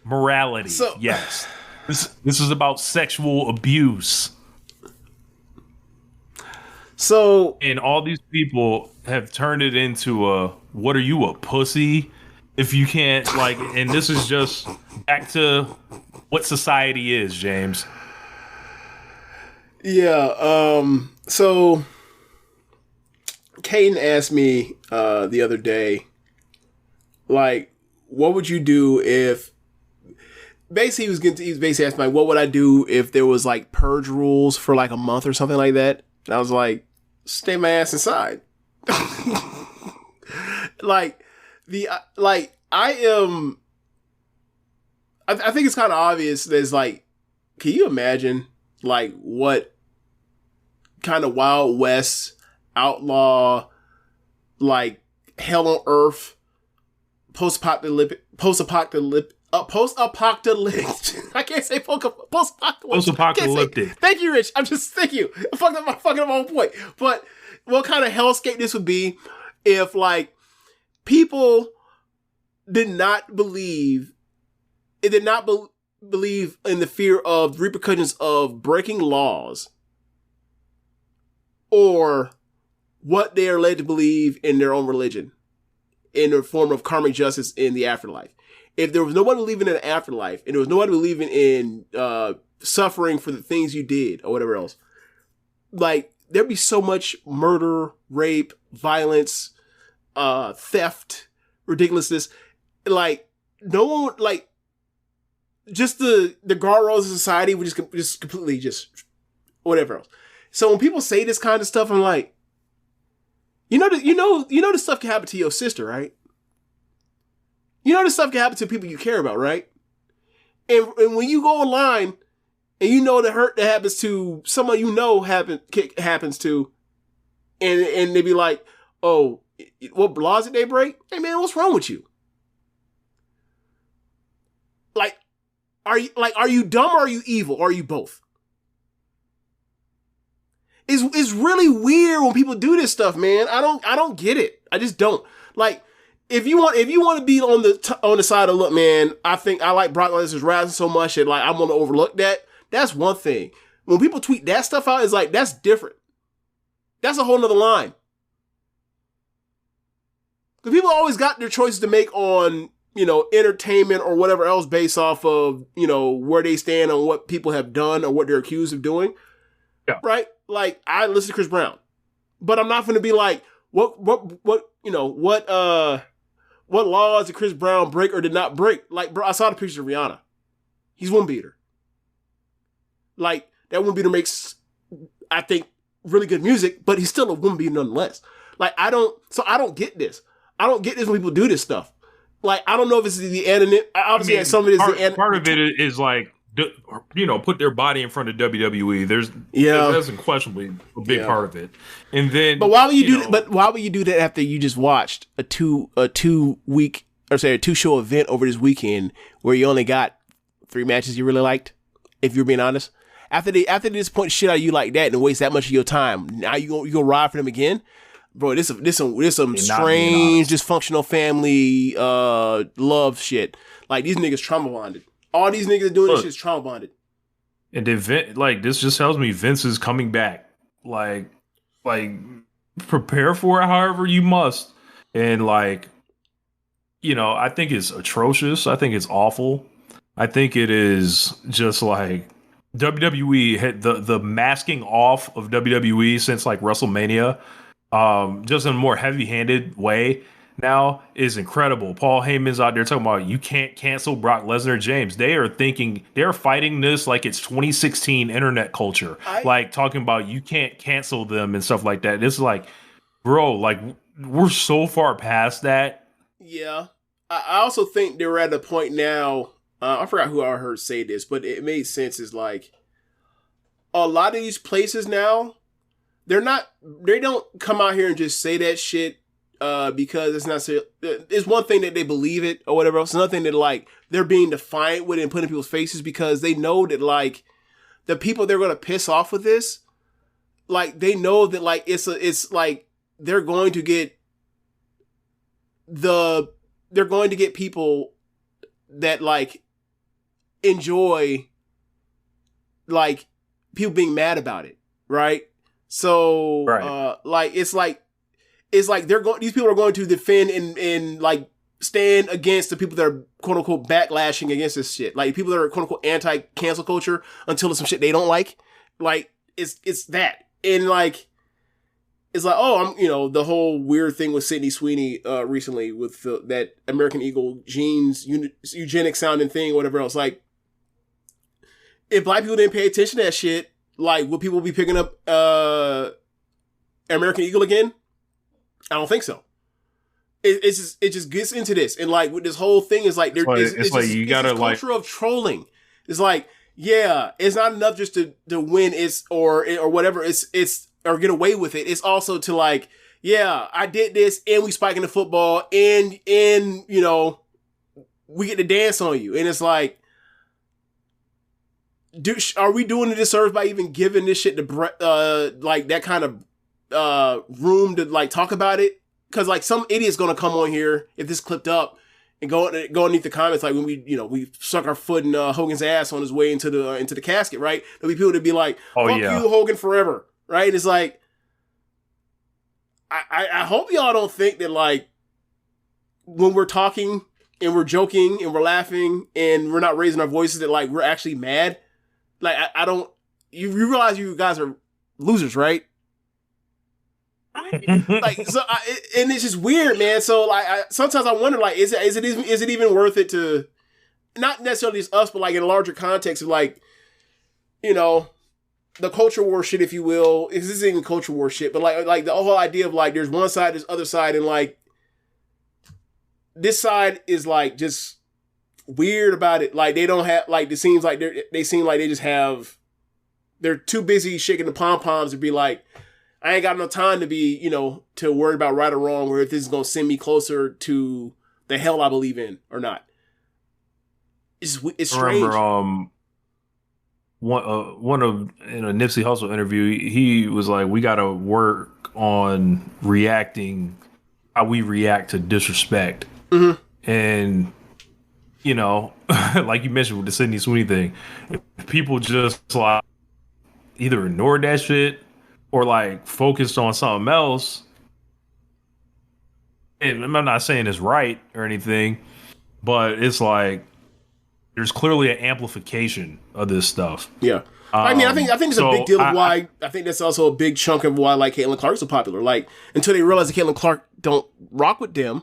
morality. Yes. This is about sexual abuse. So, and all these people have turned it into what are you, a pussy? If you can't, like, and this is just back to what society is, James. Yeah. So Caden asked me the other day, like, what would you do if? Basically, he was basically asking, like, what would I do if there was like purge rules for like a month or something like that? And I was like, stay my ass inside. I think it's kind of obvious. There's like, can you imagine like what kind of Wild West outlaw, like hell on earth, post-apocalyptic. I can't say post-apocalyptic. Thank you, Rich. Thank you. I fucked up my own point. But what kind of hellscape this would be if like people did not believe in the fear of repercussions of breaking laws or what they are led to believe in their own religion in the form of karmic justice in the afterlife. If there was nobody believing in the afterlife and there was nobody believing in suffering for the things you did or whatever else, like there'd be so much murder, rape, violence, theft, ridiculousness. Like no one, like just the guardrails of society would just completely just whatever else. So when people say this kind of stuff, I'm like, you know this stuff can happen to your sister, right? You know this stuff can happen to people you care about, right? And when you go online and you know the hurt that happens to someone you know happens to, and they be like, oh, what laws did they break? Hey man, what's wrong with you? Like, are you dumb or are you evil? Or are you both? It's really weird when people do this stuff, man. I don't get it. I just don't. Like, if you want to be on the side of, look, man, I think I like Brock Lesnar's wrestling so much that like I'm gonna overlook that. That's one thing. When people tweet that stuff out, it's like that's different. That's a whole nother line. Because people always got their choices to make on, entertainment or whatever else based off of, where they stand on what people have done or what they're accused of doing. Yeah. Right? Like, I listen to Chris Brown. But I'm not going to be like, what laws did Chris Brown break or did not break? Like, bro, I saw the picture of Rihanna. He's one beater. Like, that one beater makes, I think, really good music, but he's still a one beater nonetheless. Like, I don't get this. I don't get this when people do this stuff. Like, I don't know if it's the internet. Obviously, some of it is the internet. Part of it is like, put their body in front of WWE. That's unquestionably a big part of it. And then, but why would you do that? But why would you do that after you just watched a two show event over this weekend where you only got 3 matches you really liked? If you're being honest, after they disappoint shit out of you like that and waste that much of your time, now you go ride for them again, bro. This some strange dysfunctional family love shit. Like, these niggas trauma bonded. All these niggas doing this shit is trauma bonded. And this just tells me Vince is coming back. Like prepare for it however you must. And like, I think it's atrocious. I think it's awful. I think it is just like WWE had the masking off of WWE since like WrestleMania, just in a more heavy-handed way now is incredible. Paul Heyman's out there talking about you can't cancel Brock Lesnar, James. They're fighting this like it's 2016 internet culture, like talking about you can't cancel them and stuff like that. It's like, bro, like we're so far past that. Yeah. I also think they're at a point now, I forgot who I heard say this, but it made sense, is like a lot of these places now, they don't come out here and just say that shit because it's not, it's one thing that they believe it or whatever. It's another thing that like they're being defiant with it and putting in people's faces because they know that like the people they're going to piss off with this, like they know that like it's like they're going to get people that like enjoy like people being mad about it, right? So right. It's like these people are going to defend and like stand against the people that are quote unquote backlashing against this shit. Like people that are quote unquote anti-cancel culture until it's some shit they don't like. Like it's that. And like it's like, oh, I'm, the whole weird thing with Sydney Sweeney recently with that American Eagle genes, eugenic sounding thing, or whatever else. Like, if black people didn't pay attention to that shit, like, would people be picking up American Eagle again? I don't think so. It just gets into this, and like with this whole thing is like it's a culture of trolling. It's like, yeah, it's not enough just to win, or whatever. It's or get away with it. It's also to like, yeah, I did this, and we spike in the football, and we get to dance on you, and it's like, are we doing a disservice by even giving this shit like that kind of room to like talk about it? Because like some idiot's gonna come on here if this clipped up and go underneath the comments like when we stuck our foot in Hogan's ass on his way into the casket, right? There'll be people that be like, "Fuck you, Hogan, forever." Right? It's like, I hope y'all don't think that like when we're talking and we're joking and we're laughing and we're not raising our voices that like we're actually mad. Like I don't. You realize you guys are losers, right? Like so, and it's just weird, man. So like, sometimes I wonder, like, is it even worth it to, not necessarily just us, but like in a larger context of like, the culture war shit, if you will. This isn't even culture war shit, but like the whole idea of like there's one side, there's other side, and like this side is like just weird about it. Like they don't have like it seems like they seem like they just have, they're too busy shaking the pom poms to be like, I ain't got no time to be to worry about right or wrong, or if this is gonna send me closer to the hell I believe in or not. It's strange. Remember, one of in a Nipsey Hussle interview, he was like, we got to work on how we react to disrespect. Mm-hmm. And like you mentioned with the Sydney Sweeney thing, people just like either ignored that shit or like focused on something else. And I'm not saying it's right or anything, but it's like there's clearly an amplification of this stuff. Yeah. I mean, I think it's a big deal of why I think that's also a big chunk of why like Caitlin Clark's so popular. Like until they realize that Caitlin Clark don't rock with them,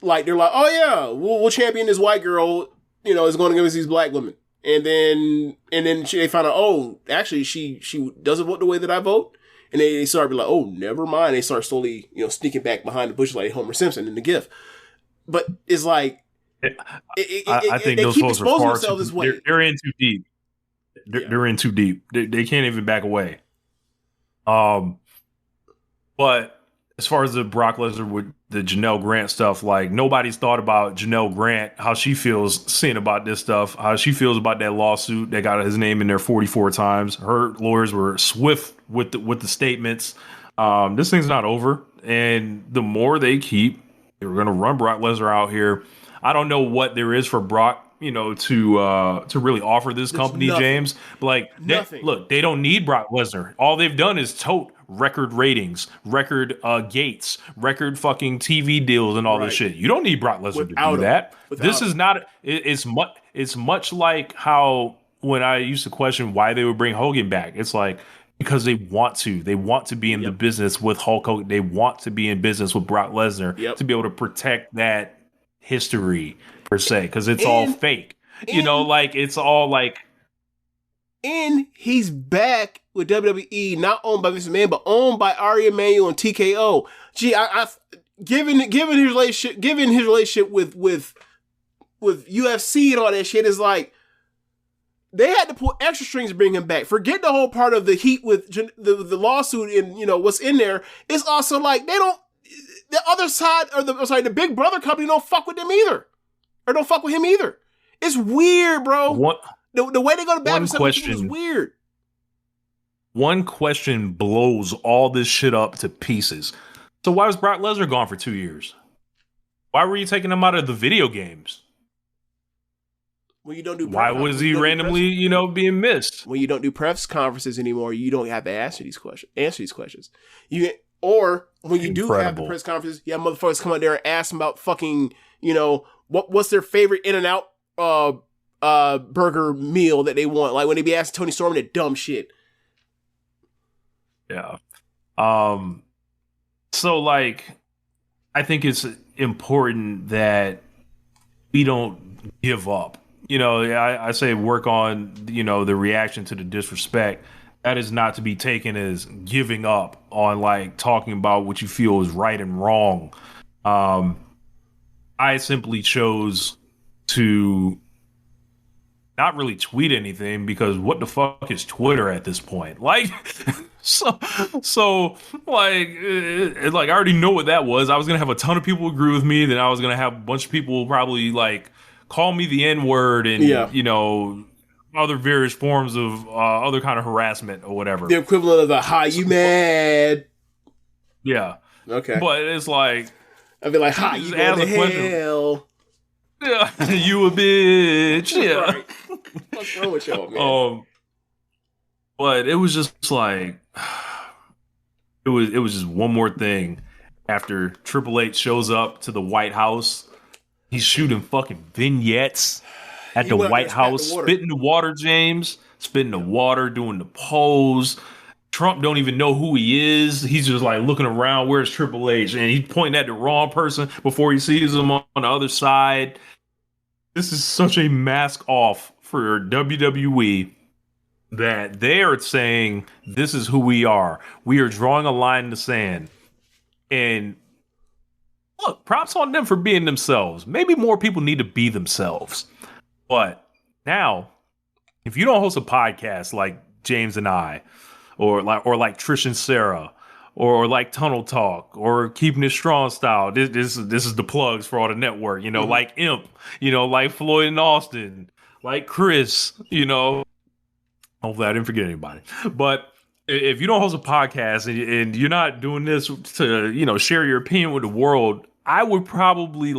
like they're like, oh yeah, we'll champion this white girl, is going against these black women, and then they find out, oh, actually she doesn't vote the way that I vote, and they start to be like, oh, never mind. They start slowly sneaking back behind the bush like Homer Simpson in the GIF. But it's like, I think those folks are far too. They're in too deep. They're in too deep. They can't even back away. But as far as the Brock Lesnar with the Janelle Grant stuff, like nobody's thought about Janelle Grant, how she feels seeing about this stuff, how she feels about that lawsuit that got his name in there 44 times. Her lawyers were swift with the statements. This thing's not over, and the more they keep, they're going to run Brock Lesnar out here. I don't know what there is for Brock, to really offer this company, James. But like, look, they don't need Brock Lesnar. All they've done is tote record ratings, record gates, record fucking TV deals, and all this shit. You don't need Brock Lesnar to do that. This is not. It's much like how when I used to question why they would bring Hogan back. It's like because they want to. They want to be in the business with Hulk Hogan. They want to be in business with Brock Lesnar to be able to protect that history per se, because it's all fake. You know, like it's all like. And he's back with WWE, not owned by Vince McMahon, but owned by Ari Emanuel and TKO. Gee, given his relationship with UFC and all that shit, is like they had to pull extra strings to bring him back. Forget the whole part of the heat with the lawsuit and what's in there. It's also like they don't. The other side, or the Big Brother company, don't fuck with them either, or don't fuck with him either. It's weird, bro. What? The way they go to battle is weird. One question blows all this shit up to pieces. So why was Brock Lesnar gone for 2 years? Why were you taking him out of the video games? When you don't do, why was he randomly, being missed? When you don't do press conferences anymore, you don't have to answer these questions. Or when you do have the press conferences, you have motherfuckers come out there and ask them about fucking, what's their favorite In-N-Out burger meal that they want. Like when they be asking Tony Storm that dumb shit. Yeah. So like, I think it's important that we don't give up. I say work on, the reaction to the disrespect. That is not to be taken as giving up on like talking about what you feel is right and wrong. I simply chose to not really tweet anything because what the fuck is Twitter at this point? Like, so like I already know what that was. I was going to have a ton of people agree with me. Then I was going to have a bunch of people probably like call me the N-word and, other various forms of other kind of harassment or whatever. The equivalent of the "Hi, you mad?" Yeah. Okay. But it's like I'd be like, "Hi, you going to hell?" Yeah, you a bitch. Yeah. Right. What's wrong with y'all, man? But it was just like it was just one more thing after Triple H shows up to the White House. He's shooting fucking vignettes at the White House, spitting the water, James, spitting the water, doing the pose. Trump don't even know who he is. He's just like looking around. Where's Triple H? And he's pointing at the wrong person before he sees him on the other side. This is such a mask off for WWE that they are saying this is who we are. We are drawing a line in the sand. And look, props on them for being themselves. Maybe more people need to be themselves. But now, if you don't host a podcast like James and I, or like Trish and Sarah, or like Tunnel Talk, or Keepin It Strong Style, this is the plugs for all the network, like Imp, like Floyd and Austin, like Chris, hopefully I didn't forget anybody. But if you don't host a podcast and you're not doing this to, share your opinion with the world, I would probably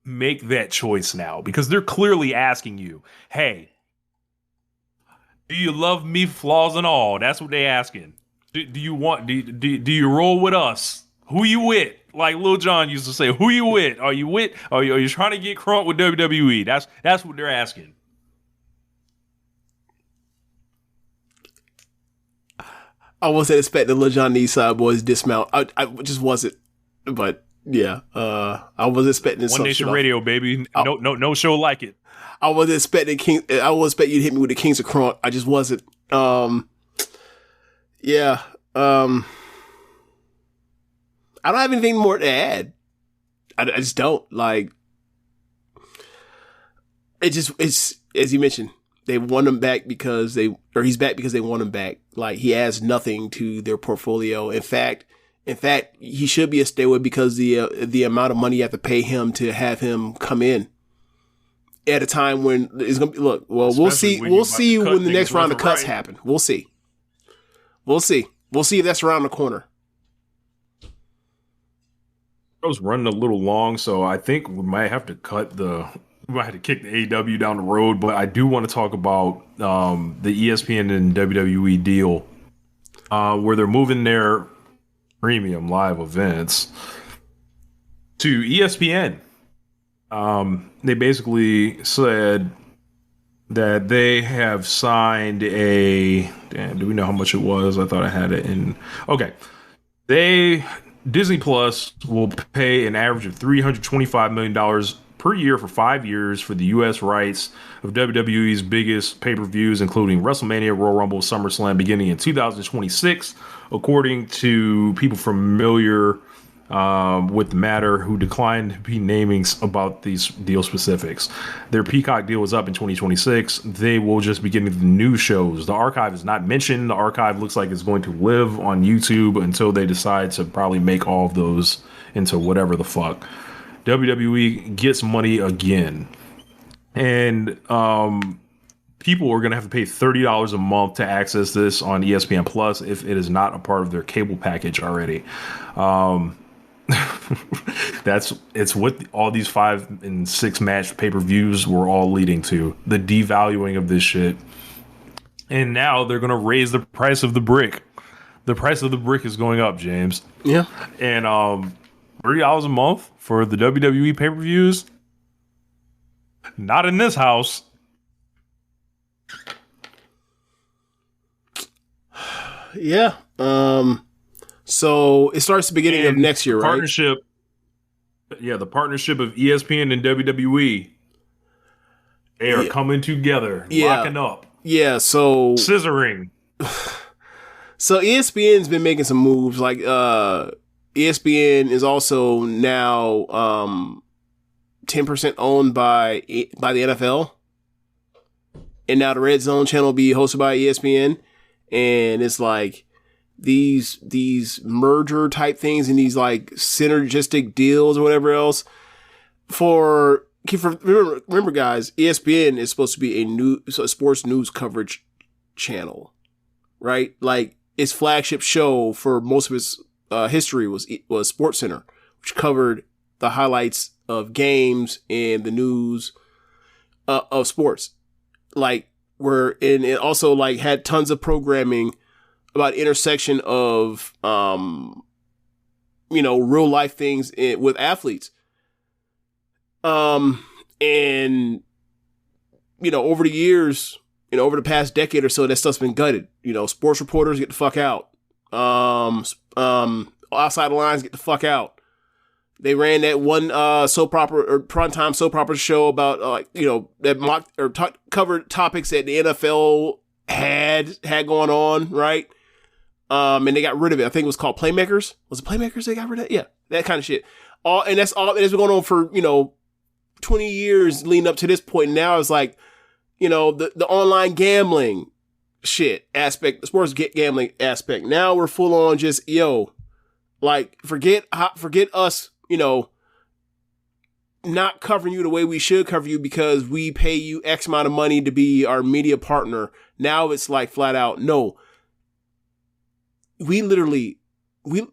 make that choice now, because they're clearly asking you, hey, do you love me, flaws and all? That's what they're asking. Do you roll with us? Who you with? Like Lil Jon used to say, who you with? Are you trying to get crunk with WWE? That's what they're asking. I wasn't expecting Lil Jon and Eastside Boys dismount. I just wasn't. But yeah, I was expecting One Nation Radio, baby. No show like it. I wasn't expecting I was expecting you to hit me with the Kings of Crunk. I just wasn't. Yeah. I don't have anything more to add. I just don't it's as you mentioned, they want him back because he's back because they want him back. Like he adds nothing to their portfolio. In fact, he should be a stay away because the amount of money you have to pay him to have him come in at a time when it's gonna be. Look, well, especially we'll see when the next round of cuts happen. We'll see if that's around the corner. I was running a little long, so I think we might have to kick the AEW down the road. But I do want to talk about the ESPN and WWE deal. where they're moving their premium live events to ESPN. They basically said that they have signed a... Damn, do we know how much it was? I thought I had it in... Okay. Disney Plus will pay an average of $325 million per year for 5 years for the U.S. rights of WWE's biggest pay-per-views, including WrestleMania, Royal Rumble, SummerSlam, beginning in 2026, according to people familiar with the matter who declined to be naming about these deal specifics. Their Peacock deal is up in 2026. They will just be getting the new shows. The archive is not mentioned. The archive looks like it's going to live on YouTube until they decide to probably make all of those into whatever the fuck. WWE gets money again. And people are going to have to pay $30 a month to access this on ESPN Plus if it is not a part of their cable package already. It's what all these 5 and 6 match pay-per-views were all leading to, the devaluing of this shit. And now they're going to raise the price of the brick. The price of the brick is going up, James. Yeah. And $30 a month for the WWE pay-per-views? Not in this house. Yeah. So it starts the beginning of next year, right? Partnership. Yeah, the partnership of ESPN and WWE. They are coming together, locking up. Yeah, so scissoring. So ESPN's been making some moves. Like ESPN is also now 10% owned by the NFL. And now the Red Zone channel will be hosted by ESPN. And it's like these merger type things and these like synergistic deals or whatever else. Remember guys, ESPN is supposed to be a sports news coverage channel, right? Like its flagship show for most of its history was SportsCenter, which covered the highlights of games and the news of sports. Like and it also like had tons of programming about intersection of real life things with athletes. And over the years, over the past decade or so, that stuff's been gutted. Sports reporters get the fuck out. Outside the lines get the fuck out. They ran that one soap opera or primetime soap opera show about that mocked or covered topics that the NFL had going on, right? And they got rid of it. I think it was called Playmakers. Was it Playmakers they got rid of it? Yeah, that kind of shit. That's all. It's been going on for 20 years leading up to this point. Now it's like the online gambling shit aspect, the sports gambling aspect. Now we're full on just forget us. Not covering you the way we should cover you because we pay you X amount of money to be our media partner. Now it's like flat out, no. You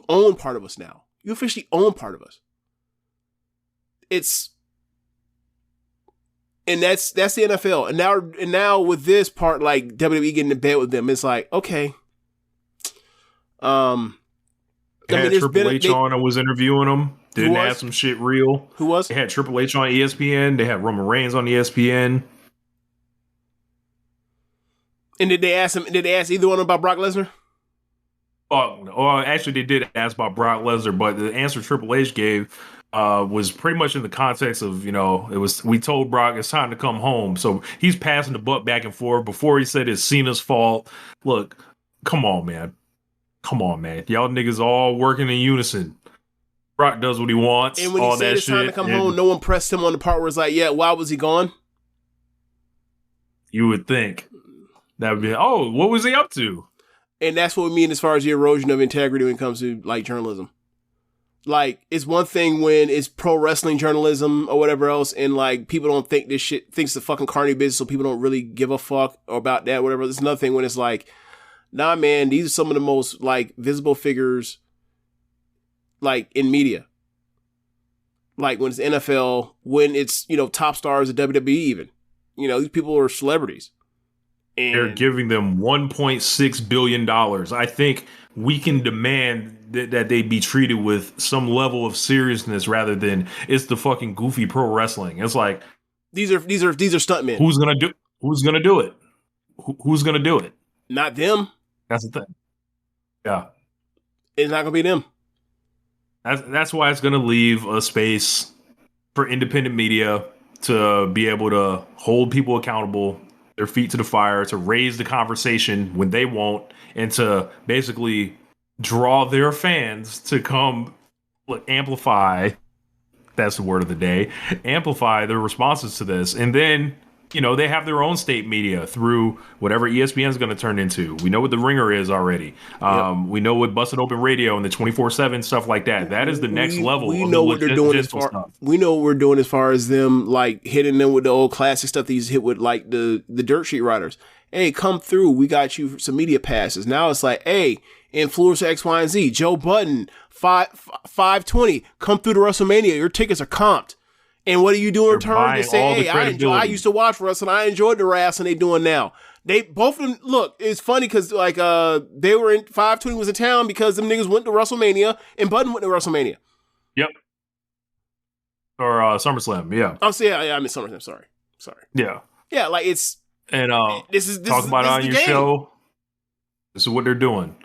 own part of us now. You officially own part of us. And that's the NFL. And now with this part, like WWE getting in bed with them, it's like, okay. Triple H on and was interviewing them. Didn't have some shit real. Who was? They had Triple H on ESPN. They had Roman Reigns on ESPN. And did they ask either one about Brock Lesnar? Oh, actually, they did ask about Brock Lesnar, but the answer Triple H gave was pretty much in the context of, we told Brock it's time to come home. So he's passing the buck back and forth. Before he said it's Cena's fault. Look, come on, man. Y'all niggas all working in unison. Brock does what he wants. And when he said it's time to come home, no one pressed him on the part where it's like, yeah, why was he gone? You would think that would be, what was he up to? And that's what we mean as far as the erosion of integrity when it comes to like journalism. Like, it's one thing when it's pro wrestling journalism or whatever else, and like people don't think this shit thinks it's a fucking carny business, so people don't really give a fuck about that, whatever. It's another thing when it's like, nah, man, these are some of the most like visible figures like in media. Like when it's NFL, when it's, top stars of WWE even. These people are celebrities. And they're giving them $1.6 billion. I think we can demand that they be treated with some level of seriousness rather than it's the fucking goofy pro wrestling. It's like these are stuntmen. Who's gonna do it? Who's gonna do it? Not them. That's the thing. Yeah, it's not gonna be them. That's why it's gonna leave a space for independent media to be able to hold people accountable, their feet to the fire, to raise the conversation when they won't, and to basically draw their fans to come amplify. That's the word of the day. Amplify their responses to this. And then, they have their own state media through whatever ESPN is going to turn into. We know what the Ringer is already. We know what Busted Open Radio and the 24/7 stuff like that. That is the next level. We know what they're doing as far. We know what we're doing as far as them hitting them with the old classic stuff. These hit with the dirt sheet riders. Hey, come through. We got you some media passes. Now it's like, hey, influencer X, Y, and Z. Joe Budden, 520. Come through to WrestleMania. Your tickets are comped. And what are you doing in return to say, hey, I used to watch wrestling. I enjoyed the wrestling they doing now. They both of them, look, it's funny because they were in 520 was in town because them niggas went to WrestleMania and Budden went to WrestleMania. Yep. Or SummerSlam, yeah. I'm saying, I mean SummerSlam, sorry. Yeah. Yeah, it's and this talk about it on your show. This is what they're doing.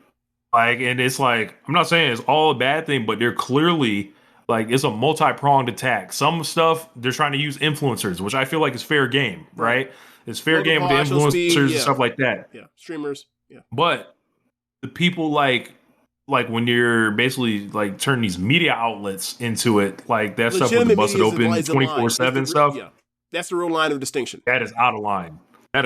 And it's I'm not saying it's all a bad thing, but they're clearly it's a multi-pronged attack. Some stuff they're trying to use influencers, which I feel like is fair game, right? It's fair game with the influencers and stuff like that. Yeah, streamers. Yeah, but the people when you're basically turning these media outlets into it, that stuff with the Busted Open 24/7 stuff. Yeah, that's the real line of distinction. That is out of line. That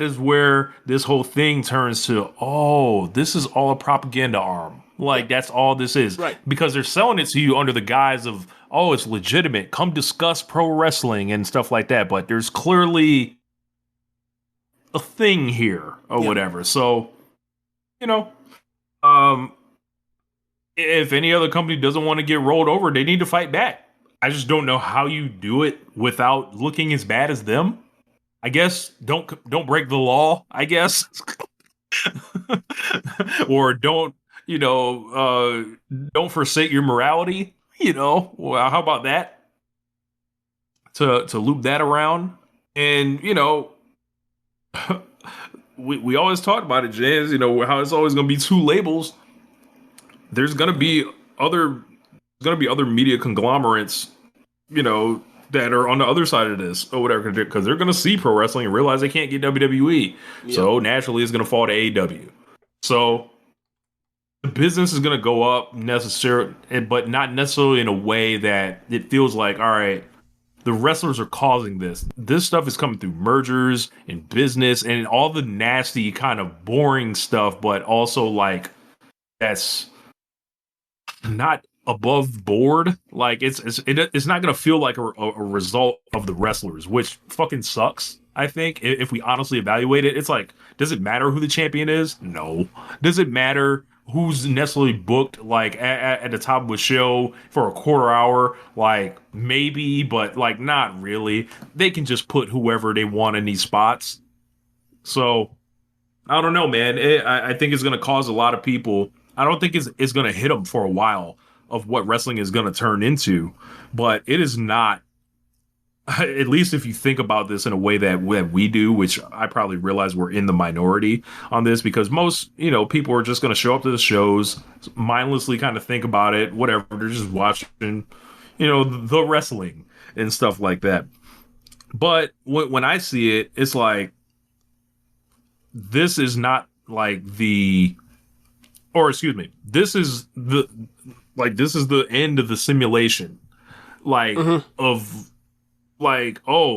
is where this whole thing turns to, oh, this is all a propaganda arm. That's all this is. Right. Because they're selling it to you under the guise of, oh, it's legitimate. Come discuss pro wrestling and stuff like that. But there's clearly a thing here or whatever. So, if any other company doesn't want to get rolled over, they need to fight back. I just don't know how you do it without looking as bad as them. I guess don't break the law, I guess. Or don't forsake your morality, Well, how about that? To loop that around. And, we always talk about it, James, how it's always going to be two labels. There's going to be other media conglomerates, that are on the other side of this or whatever, because they're going to see pro wrestling and realize they can't get WWE. Yeah. So naturally it's going to fall to AEW. So the business is going to go up but not necessarily in a way that it feels like, all right, the wrestlers are causing this. This stuff is coming through mergers and business and all the nasty kind of boring stuff, but also that's not above board. It's not going to feel like a result of the wrestlers, which fucking sucks. I think if we honestly evaluate it, it's does it matter who the champion is? No. Does it matter who's necessarily booked at the top of a show for a quarter hour? Maybe, but not really. They can just put whoever they want in these spots. So I don't know, man. I think it's going to cause a lot of people. I don't think it's going to hit them for a while of what wrestling is going to turn into, but it is not, at least if you think about this in a way that we do, which I probably realize we're in the minority on this, because most, people are just going to show up to the shows, mindlessly kind of think about it, whatever. They're just watching, the wrestling and stuff like that. But when I see it, it's this is not this is the end of the simulation, of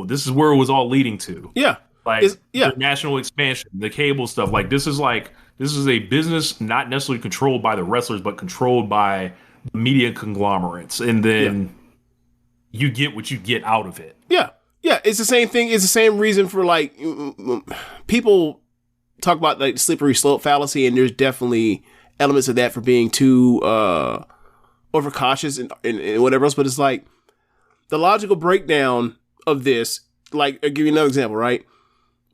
this is where it was all leading to. Yeah. The national expansion, the cable stuff. This is a business not necessarily controlled by the wrestlers, but controlled by media conglomerates. And then you get what you get out of it. Yeah. Yeah. It's the same thing. It's the same reason for people talk about the slippery slope fallacy. And there's definitely elements of that for being too overcautious and whatever else, but it's the logical breakdown of this. I'll give you another example, right?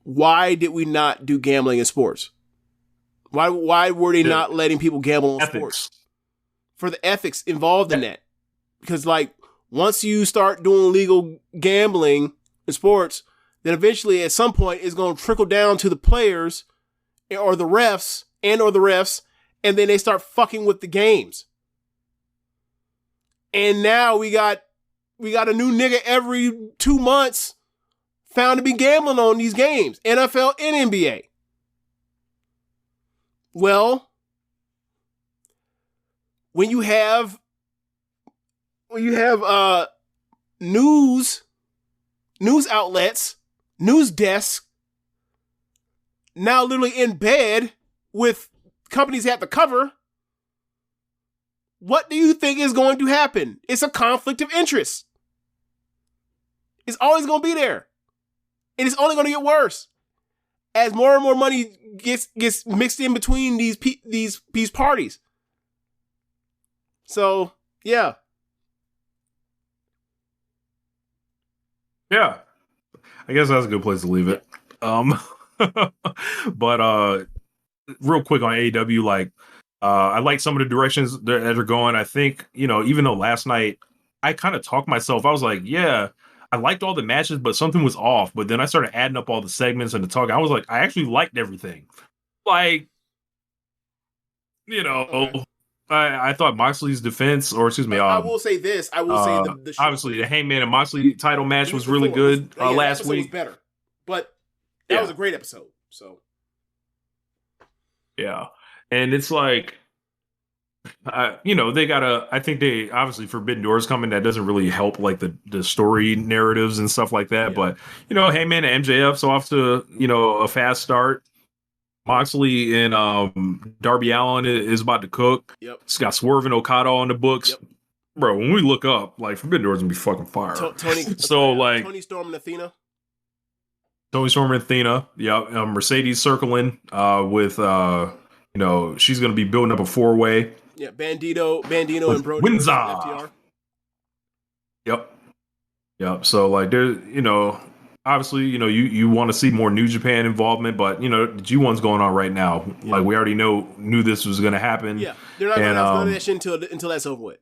why did we not do gambling in sports? Why were they not letting people gamble on sports? For the ethics involved in that. Because like once you start doing legal gambling in sports, then eventually at some point it's going to trickle down to the players or the refs, and then they start fucking with the games. And now we got a new nigga every 2 months found to be gambling on these games, NFL and NBA. Well, when you have news outlets, news desks now literally in bed with companies have to cover, what do you think is going to happen? It's a conflict of interest. It's always going to be there. And it's only going to get worse as more and more money gets mixed in between these parties. So, yeah. Yeah. I guess that's a good place to leave it. But real quick on AEW, like I like some of the directions that are going. I think, even though last night I kind of talked myself, I was like, yeah, I liked all the matches, but something was off. But then I started adding up all the segments and the talk. I was like, I actually liked everything. Like, okay. I thought Moxley's defense, or excuse me, I will say this. I will say the obviously the Hangman and Moxley title match was really good last week. Was better, but that was a great episode. So yeah, and it's like, they gotta. I think they obviously Forbidden Doors coming. That doesn't really help like the story narratives and stuff like that. Yeah. But Hangman and MJF's off to a fast start. Moxley and Darby Allin is about to cook. Yep. It's got Swerve and Okada on the books. Yep. Bro, when we look up, like, Forbidden Doors gonna be fucking fire. Tony Storm and Athena. Tony Storm and Athena. Yeah. Mercedes circling with, she's gonna be building up a 4-way. Yeah. Bandito and Brody. Windsor. Yep. So, like, there's, obviously, you want to see more New Japan involvement, but the G1's going on right now. Yeah. Like we already knew this was going to happen. Yeah, they're not going to have that shit until that's over with.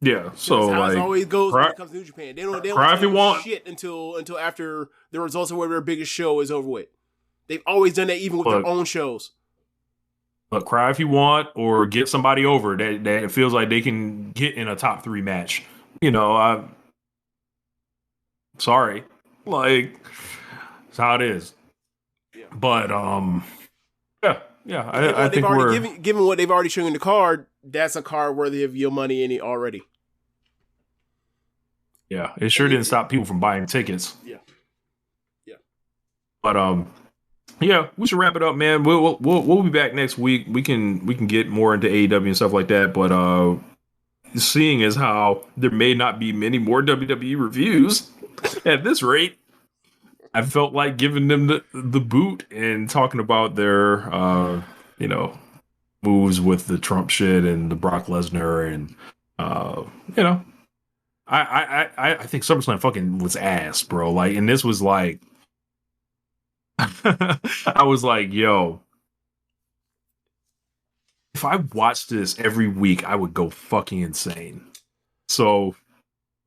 Yeah, so that's how like it always goes when it comes to New Japan. They don't do shit until after the results of whatever their biggest show is over with. They've always done that even with their own shows. But cry if you want, or get somebody over that it feels like they can get in a top 3 match. Sorry. Like, that's how it is. Yeah. But I think we're given what they've already shown in the card, that's a card worthy of your money already. Yeah, it sure didn't stop people from buying tickets. Yeah. But we should wrap it up, man. We'll be back next week. We can get more into AEW and stuff like that. But seeing as how there may not be many more WWE reviews at this rate, I felt like giving them the boot and talking about their, moves with the Trump shit and the Brock Lesnar and, I think SummerSlam fucking was ass, bro. Like, and this was like, I was like, yo, if I watched this every week, I would go fucking insane. So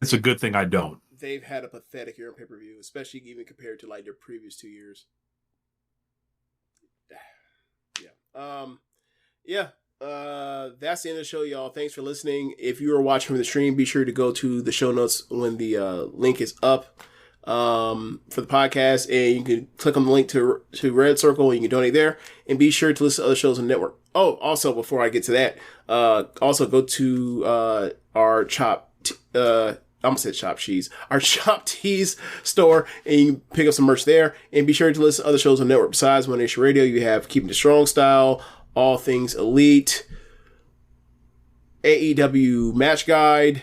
it's a good thing I don't. They've had a pathetic year in pay-per-view, especially even compared to like their previous 2 years. That's the end of the show, y'all. Thanks for listening. If you are watching from the stream, be sure to go to the show notes when the link is up for the podcast, and you can click on the link to Red Circle and you can donate there, and be sure to listen to other shows on the network. Oh, also, before I get to that, also go to our our Shop Tees store, and you can pick up some merch there. And be sure to listen to other shows on the network. Besides One Nation Radio, you have Keepin It Strong Style, All Things Elite, AEW Match Guide,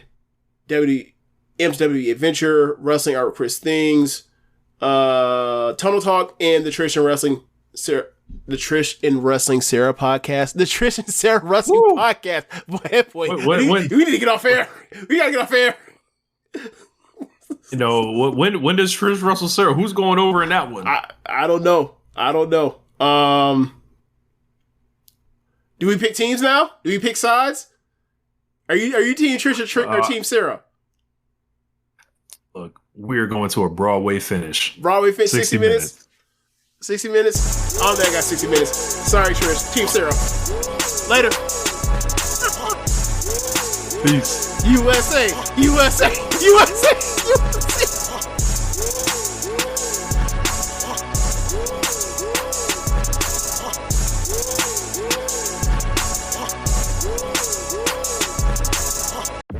WWE Adventure, Wrestling Art with Chris Things, Tunnel Talk, and the Trish and Wrestling Sarah podcast. The Trish and Sarah Wrestling podcast. Boy, we need to get off air. We gotta get off air. When does Trish wrestle Sarah? Who's going over in that one? I don't know. Do we pick teams now? Do we pick sides? Are you team Trish or team Sarah? Look, we're going to a Broadway finish. 60 minutes. 60 minutes. Oh, man, I got 60 minutes. Sorry, Trish. Team Sarah. Later. Peace. USA.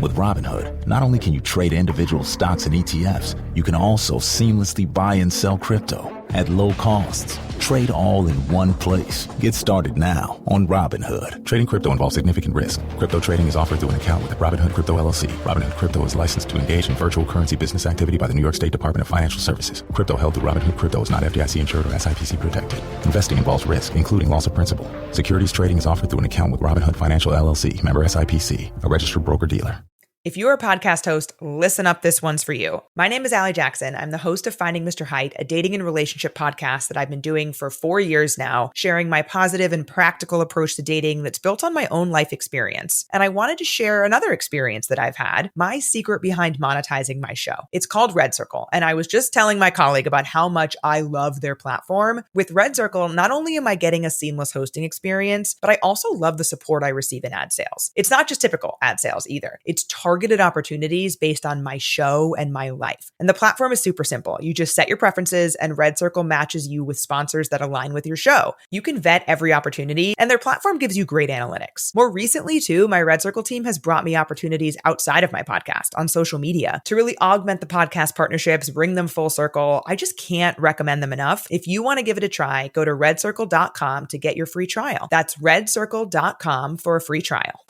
With Robinhood, not only can you trade individual stocks and ETFs, you can also seamlessly buy and sell crypto at low costs. Trade all in one place. Get started now on Robinhood. Trading crypto involves significant risk. Crypto trading is offered through an account with Robinhood Crypto LLC. Robinhood Crypto is licensed to engage in virtual currency business activity by the New York State Department of Financial Services. Crypto held through Robinhood Crypto is not FDIC insured or SIPC protected. Investing involves risk, including loss of principal. Securities trading is offered through an account with Robinhood Financial LLC, member SIPC, a registered broker-dealer. If you're a podcast host, listen up, this one's for you. My name is Allie Jackson. I'm the host of Finding Mr. Height, a dating and relationship podcast that I've been doing for 4 years now, sharing my positive and practical approach to dating that's built on my own life experience. And I wanted to share another experience that I've had, my secret behind monetizing my show. It's called Red Circle, and I was just telling my colleague about how much I love their platform. With Red Circle, not only am I getting a seamless hosting experience, but I also love the support I receive in ad sales. It's not just typical ad sales either. It's targeted opportunities based on my show and my life. And the platform is super simple. You just set your preferences and Red Circle matches you with sponsors that align with your show. You can vet every opportunity and their platform gives you great analytics. More recently too, my Red Circle team has brought me opportunities outside of my podcast on social media to really augment the podcast partnerships, bring them full circle. I just can't recommend them enough. If you want to give it a try, go to redcircle.com to get your free trial. That's redcircle.com for a free trial.